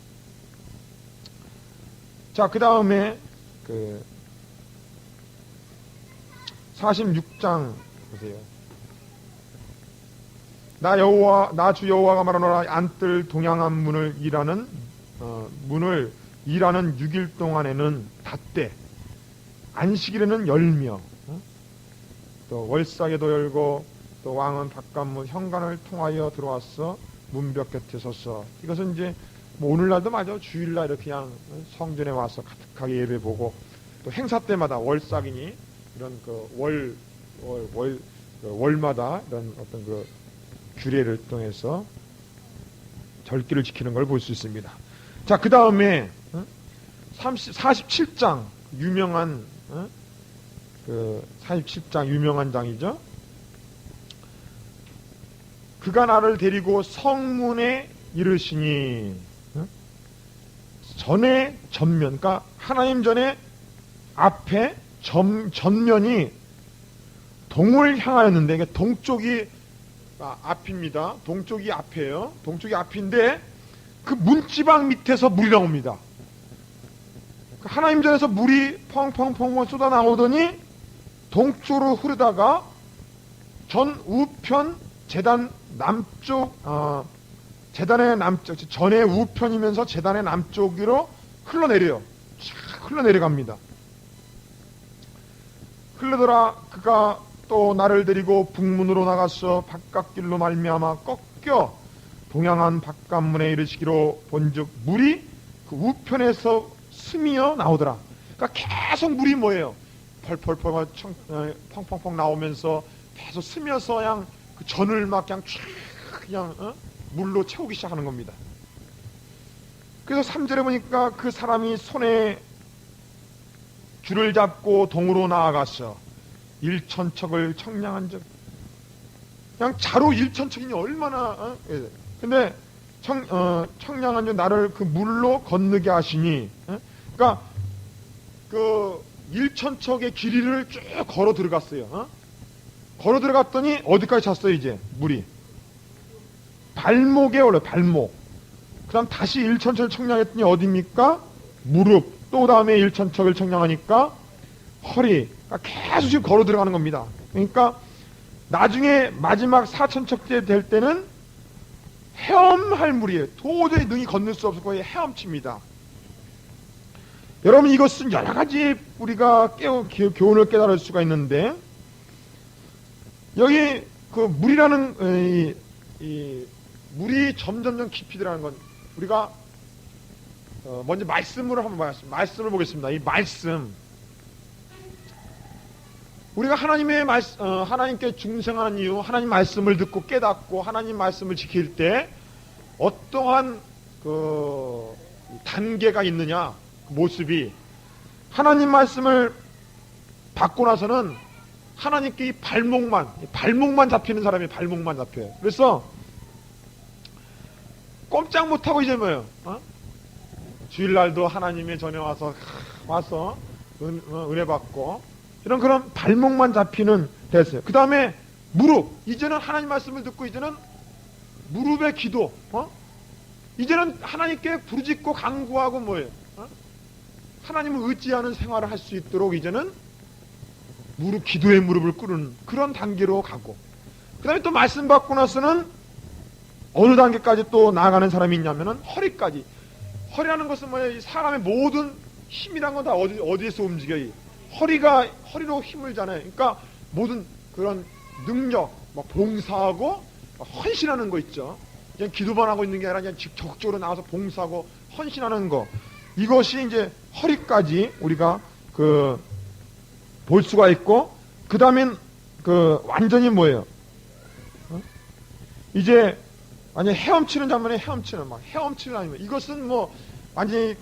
S1: 자, 그 다음에 그 46장 보세요. 나 주 여호와가 말하노라. 안뜰 동양한 문을 일하는 6일 동안에는 닫되 안식일에는 열며, 또 월삭에도 열고, 또 왕은 바깥문 현관을 통하여 들어왔어 문벽 곁에 섰어. 이것은 이제 뭐 오늘날도 맞아. 주일날 이렇게 그냥 성전에 와서 가득하게 예배 보고, 또 행사 때마다 월삭이니 이런 그 월마다 이런 어떤 그 규례를 통해서 절기를 지키는 걸 볼 수 있습니다. 자, 그 다음에 47장 유명한 그 47장 유명한 장이죠. 그가 나를 데리고 성문에 이르시니, 전에 전면, 그러니까 하나님 전에 앞에 전면이 동을 향하였는데, 이게 동쪽이 앞입니다. 동쪽이 앞이에요. 동쪽이 앞인데 그 문지방 밑에서 물이 나옵니다. 하나님 전에서 물이 펑펑펑 쏟아 나오더니 동쪽으로 흐르다가 전 우편 제단 남쪽, 제단의 남쪽, 전의 우편이면서 제단의 남쪽으로 흘러내려요. 쫙 흘러내려갑니다. 흘러더라. 그가 또 나를 데리고 북문으로 나가서 바깥길로 말미암아 꺾여 동양한 바깥문에 이르시기로 본즉 물이 그 우편에서 스미어 나오더라. 그러니까 계속 물이 뭐예요? 펄펄펄 펑펑펑 나오면서 계속 스며서 그냥 그 전을 막 그냥 물로 채우기 시작하는 겁니다. 그래서 3절에 보니까 그 사람이 손에 줄을 잡고 동으로 나아갔어. 일천척을 청량한 적, 그냥 자로 일천척이니 얼마나, 근데 청량한 적 나를 그 물로 건너게 하시니, 그러니까 그 일천척의 길이를 쭉 걸어 들어갔어요. 걸어 들어갔더니 어디까지 찼어요? 이제 물이 발목에 올라요. 발목. 그 다음 다시 일천척을 청량했더니 어디입니까? 무릎. 또 다음에 일천척을 청량하니까 허리. 그러니까 계속 지금 걸어 들어가는 겁니다. 그러니까 나중에 마지막 4천척째 될 때는 헤엄할 물이에요. 도저히 능히 건널 수 없을 거예요. 헤엄칩니다. 여러분, 이것은 여러 가지 우리가 교훈을 깨달을 수가 있는데, 여기 그 물이라는 이 물이 점점점 깊이 들어가는 건 우리가 먼저 말씀으로 한번 말씀을 보겠습니다. 이 말씀, 우리가 하나님의 하나님께 중생하는 이유, 하나님 말씀을 듣고 깨닫고 하나님 말씀을 지킬 때 어떠한 그 단계가 있느냐, 그 모습이, 하나님 말씀을 받고 나서는 하나님께 이 발목만 잡히는 사람이 발목만 잡혀요. 그래서 꼼짝 못하고 이제 뭐예요? 주일날도 하나님의 전에 와서 은혜 받고 이런 그런 발목만 잡히는 됐어요. 그 다음에 무릎. 이제는 하나님 말씀을 듣고 이제는 무릎의 기도. 이제는 하나님께 부르짖고 간구하고 뭐예요? 하나님을 의지하는 생활을 할 수 있도록 이제는 기도의 무릎을 꿇는 그런 단계로 가고, 그 다음에 또 말씀 받고 나서는 어느 단계까지 또 나아가는 사람이 있냐면은 허리까지. 허리라는 것은 뭐예요? 사람의 모든 힘이란 건 다 어디에서 움직여요? 허리로 힘을 잖아요. 그러니까 모든 그런 능력, 막 봉사하고 헌신하는 거 있죠. 그냥 기도만 하고 있는 게 아니라 그냥 적극적으로 나와서 봉사하고 헌신하는 거. 이것이 이제 허리까지 우리가 볼 수가 있고, 그 다음엔 완전히 뭐예요? 이제 완전히 헤엄치는 장면에 헤엄치는 아니면 이것은 뭐 완전히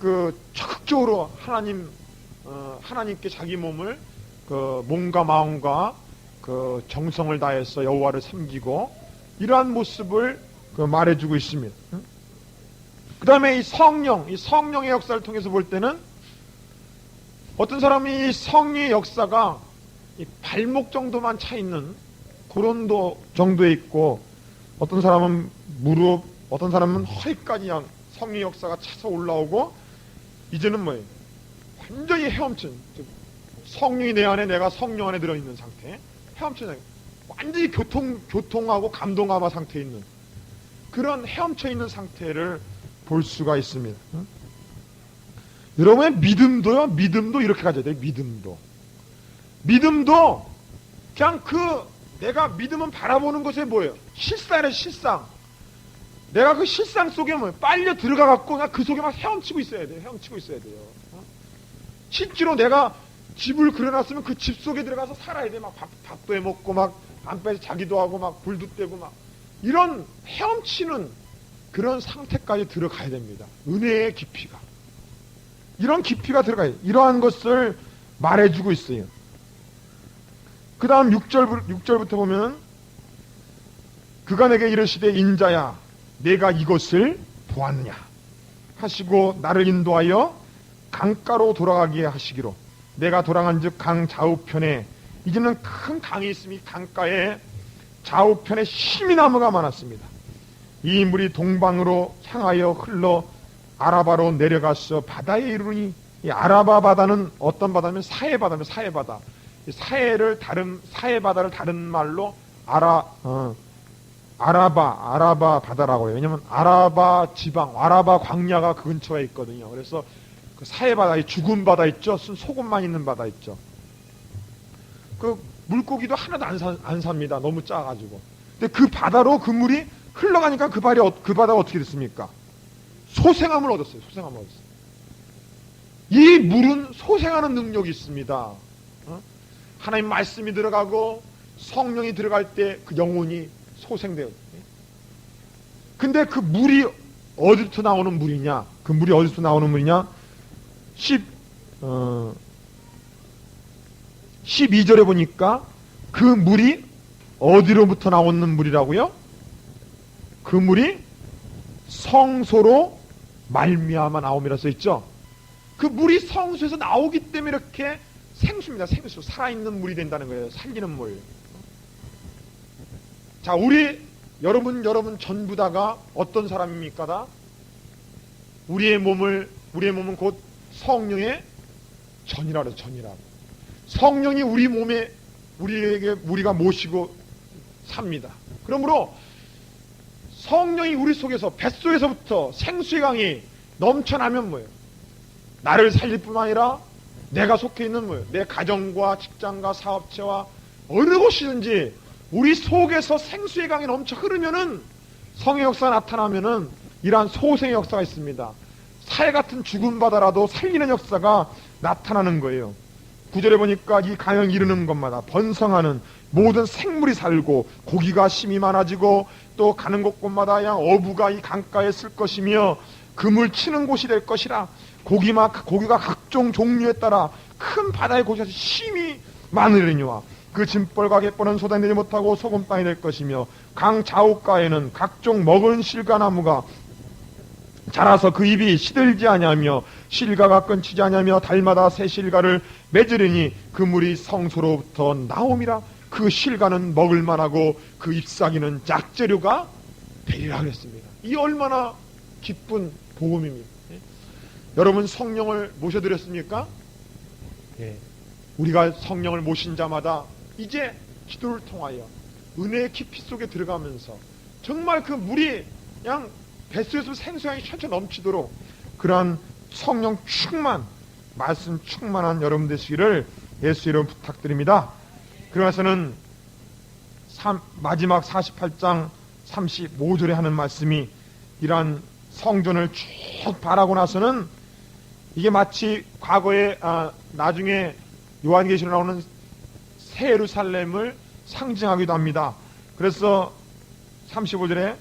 S1: 적극적으로 하나님께 자기 몸을 그 몸과 마음과 그 정성을 다해서 여호와를 섬기고 이러한 모습을 그 말해주고 있습니다. 그 다음에 이 성령의 역사를 통해서 볼 때는 어떤 사람이 이 성령의 역사가 이 발목 정도만 차 있는 그런 정도에 있고, 어떤 사람은 무릎, 어떤 사람은 허리까지 그냥 성령의 역사가 차서 올라오고, 이제는 뭐예요? 완전히 헤엄친, 성령이 내 안에, 내가 성령 안에 들어있는 상태, 헤엄친, 완전히 교통하고 감동감화 상태에 있는 그런 헤엄쳐 있는 상태를 볼 수가 있습니다. 여러분의 믿음도 이렇게 가져야 돼요. 믿음도 그냥 내가 믿음은 바라보는 것에 뭐예요? 실상. 내가 그 실상 속에 뭐예요? 빨려 들어가갖고 그냥 그 속에 막 헤엄치고 있어야 돼요. 실제로 내가 집을 그려놨으면 그 집 속에 들어가서 살아야 돼. 막 밥도 해먹고 막 안방에서 자기도 하고 막 불도 떼고 막 이런 헤엄치는 그런 상태까지 들어가야 됩니다. 은혜의 깊이가. 이런 깊이가 들어가요. 이러한 것을 말해주고 있어요. 그 다음 6절부터 보면, 그가 내게 이르시되 인자야 내가 이것을 보았느냐 하시고 나를 인도하여 강가로 돌아가게 하시기로, 내가 돌아간 즉 강 좌우편에 이제는 큰 강이 있으니 강가에 좌우편에 시미나무가 많았습니다. 이 물이 동방으로 향하여 흘러 아라바로 내려가서 바다에 이르니, 이 아라바 바다는 어떤 바다냐면 사해바다입니다. 사해바다. 사해바다를 다른 말로 아라바 바다라고 해요. 왜냐면 아라바 지방, 아라바 광야가 그 근처에 있거든요. 그래서 그 사해바다, 죽은 바다 있죠? 소금만 있는 바다 있죠? 그 물고기도 하나도 안 삽니다. 너무 작아가지고. 근데 그 바다로 그 물이 흘러가니까 그 바다가 어떻게 됐습니까? 소생함을 얻었어요. 이 물은 소생하는 능력이 있습니다. 하나님 말씀이 들어가고 성령이 들어갈 때 그 영혼이 소생돼요. 근데 그 물이 어디서 나오는 물이냐? 12절에 보니까 그 물이 어디로부터 나오는 물이라고요? 그 물이 성소로 말미암아 나옴이라 써있죠. 그 물이 성소에서 나오기 때문에 이렇게 생수입니다. 생수. 살아있는 물이 된다는 거예요. 살리는 물. 자, 여러분 전부 다가 어떤 사람입니까? 다? 우리의 몸은 곧 성령의 전이라 그래요. 전이라고. 성령이 우리 몸에 우리가 모시고 삽니다. 그러므로 성령이 우리 속에서, 뱃속에서부터 생수의 강이 넘쳐나면 뭐예요? 나를 살릴 뿐만 아니라 내가 속해 있는 뭐예요? 내 가정과 직장과 사업체와 어느 곳이든지 우리 속에서 생수의 강이 넘쳐 흐르면은, 성의 역사가 나타나면은 이러한 소생의 역사가 있습니다. 살 같은 죽은 바다라도 살리는 역사가 나타나는 거예요. 9절에 보니까 이 강을 이르는 것마다 번성하는 모든 생물이 살고 고기가 심이 많아지고, 또 가는 곳곳마다 그냥 어부가 이 강가에 쓸 것이며 금을 치는 곳이 될 것이라. 고기가 각종 종류에 따라 큰 바다의 고기가 심이 많으리니와 그 짐벌과 갯벌은 소장되지 못하고 소금 땅이 될 것이며, 강 좌우가에는 각종 먹은 실과나무가 자라서 그 잎이 시들지 아니하며 실과가 끊치지 아니하며 달마다 새 실과를 맺으리니 그 물이 성소로부터 나옴이라. 그 실과는 먹을 만하고 그 잎사귀는 짝재료가 되리라 그랬습니다. 이 얼마나 기쁜 복음입니다. 여러분 성령을 모셔드렸습니까? 예. 우리가 성령을 모신 자마다 이제 기도를 통하여 은혜의 깊이 속에 들어가면서 정말 그 물이 그냥 뱃속에서 생수량이 철철 넘치도록 그러한 성령 충만, 말씀 충만한 여러분 되시기를 예수 이름 부탁드립니다. 그러면서는 마지막 48장 35절에 하는 말씀이, 이러한 성전을 쭉 바라고 나서는 이게 마치 과거에 나중에 요한계시로 나오는 새 예루살렘을 상징하기도 합니다. 그래서 35절에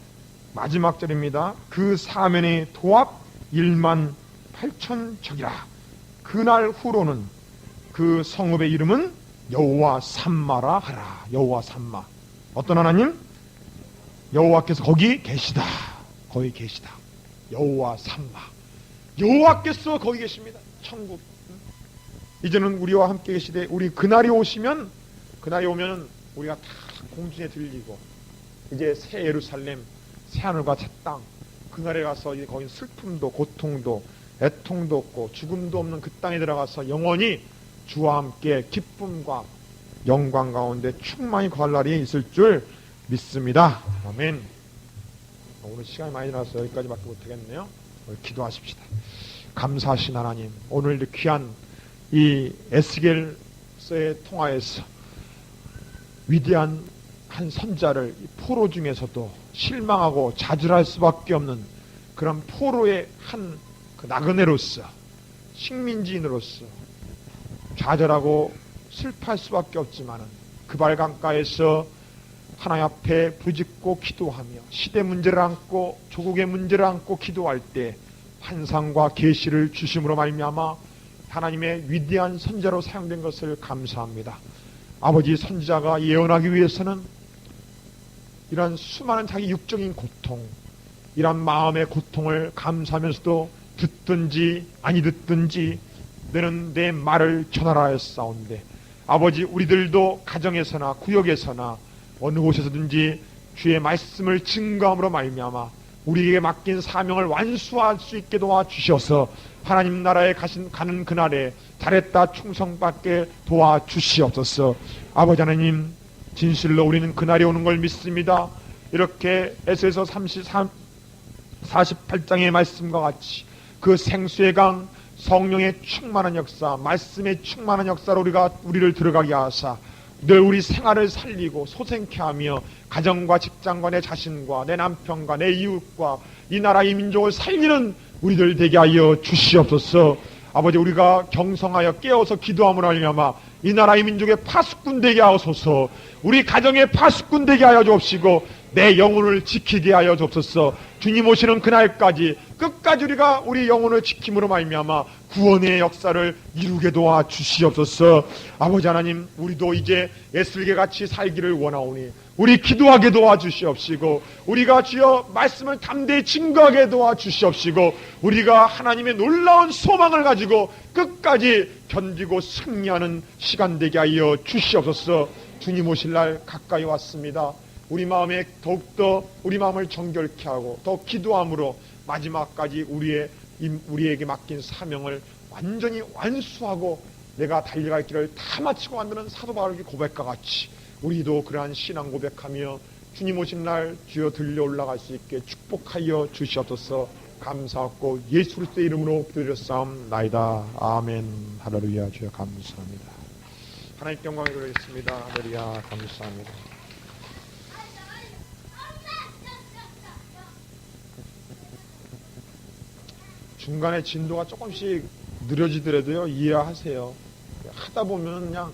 S1: 마지막 절입니다. 그 사면의 도합 1만 8천 척이라. 그날 후로는 그 성읍의 이름은 여호와 삼마라 하라. 여호와 삼마. 어떤 하나님? 여호와께서 거기 계시다. 거기 계시다. 여호와 삼마. 여호와께서 거기 계십니다. 천국. 이제는 우리와 함께 계시되 우리 그날이 오시면, 그날이 오면 우리가 다 공중에 들리고 이제 새 예루살렘, 새 하늘과 새 땅, 그날에 가서 이제 거기 슬픔도 고통도 애통도 없고 죽음도 없는 그 땅에 들어가서 영원히 주와 함께 기쁨과 영광 가운데 충만히 거할 날이 있을 줄 믿습니다. 아멘. 오늘 시간이 많이 나서 여기까지밖에 못하겠네요. 오늘 기도하십시다. 감사하신 하나님, 오늘 귀한 이 에스겔서의 통하에서 위대한 한 선자를 포로 중에서도 실망하고 좌절할 수밖에 없는 그런 포로의 한 그 나그네로서, 식민지인으로서 좌절하고 슬퍼할 수밖에 없지만은 그 발강가에서 하나님 앞에 부짓고 기도하며 시대 문제를 안고 조국의 문제를 안고 기도할 때 환상과 계시를 주심으로 말미암아 하나님의 위대한 선자로 사용된 것을 감사합니다. 아버지, 선지자가 예언하기 위해서는 이런 수많은 자기 육적인 고통, 이런 마음의 고통을 감사하면서도 듣든지 아니 듣든지 너는 내 말을 전하라 했사온데, 아버지, 우리들도 가정에서나 구역에서나 어느 곳에서든지 주의 말씀을 증거함으로 말미암아 우리에게 맡긴 사명을 완수할 수 있게 도와주셔서 하나님 나라에 가는 그날에 잘했다 충성받게 도와주시옵소서. 아버지 하나님, 진실로 우리는 그날이 오는 걸 믿습니다. 이렇게 에스겔서 48장의 말씀과 같이 그 생수의 강, 성령의 충만한 역사, 말씀의 충만한 역사로 우리를 들어가게 하사 늘 우리 생활을 살리고 소생케 하며 가정과 직장과 내 자신과 내 남편과 내 이웃과 이 나라 이 민족을 살리는 우리들 되게 하여 주시옵소서. 아버지, 우리가 경성하여 깨어서 기도함으로 말미암아 이 나라 이 민족의 파수꾼 되게 하소서. 우리 가정의 파수꾼 되게 하여 주옵시고 내 영혼을 지키게 하여 주옵소서. 주님 오시는 그날까지 끝까지 우리가 우리 영혼을 지킴으로 말미암아 구원의 역사를 이루게 도와 주시옵소서. 아버지 하나님, 우리도 이제 에스겔같이 살기를 원하오니 우리 기도하게 도와 주시옵시고 우리가 주여 말씀을 담대히 증거하게 도와 주시옵시고 우리가 하나님의 놀라운 소망을 가지고 끝까지 견디고 승리하는 시간 되게 하여 주시옵소서. 주님 오실 날 가까이 왔습니다. 우리 마음에 더욱더 우리 마음을 정결케 하고 더 기도함으로 마지막까지 우리에게 맡긴 사명을 완전히 완수하고 내가 달려갈 길을 다 마치고 만드는 사도 바울의 고백과 같이 우리도 그러한 신앙 고백하며 주님 오신 날 주여 들려 올라갈 수 있게 축복하여 주시옵소서. 감사하고 예수 그리스도의 이름으로 기도드렸사옵나이다. 아멘. 할렐루야. 주여 감사합니다. 하나님께 영광을 드리겠습니다. 할렐루야. 감사합니다. 중간에 진도가 조금씩 느려지더라도요, 이해하세요. 하다 보면 그냥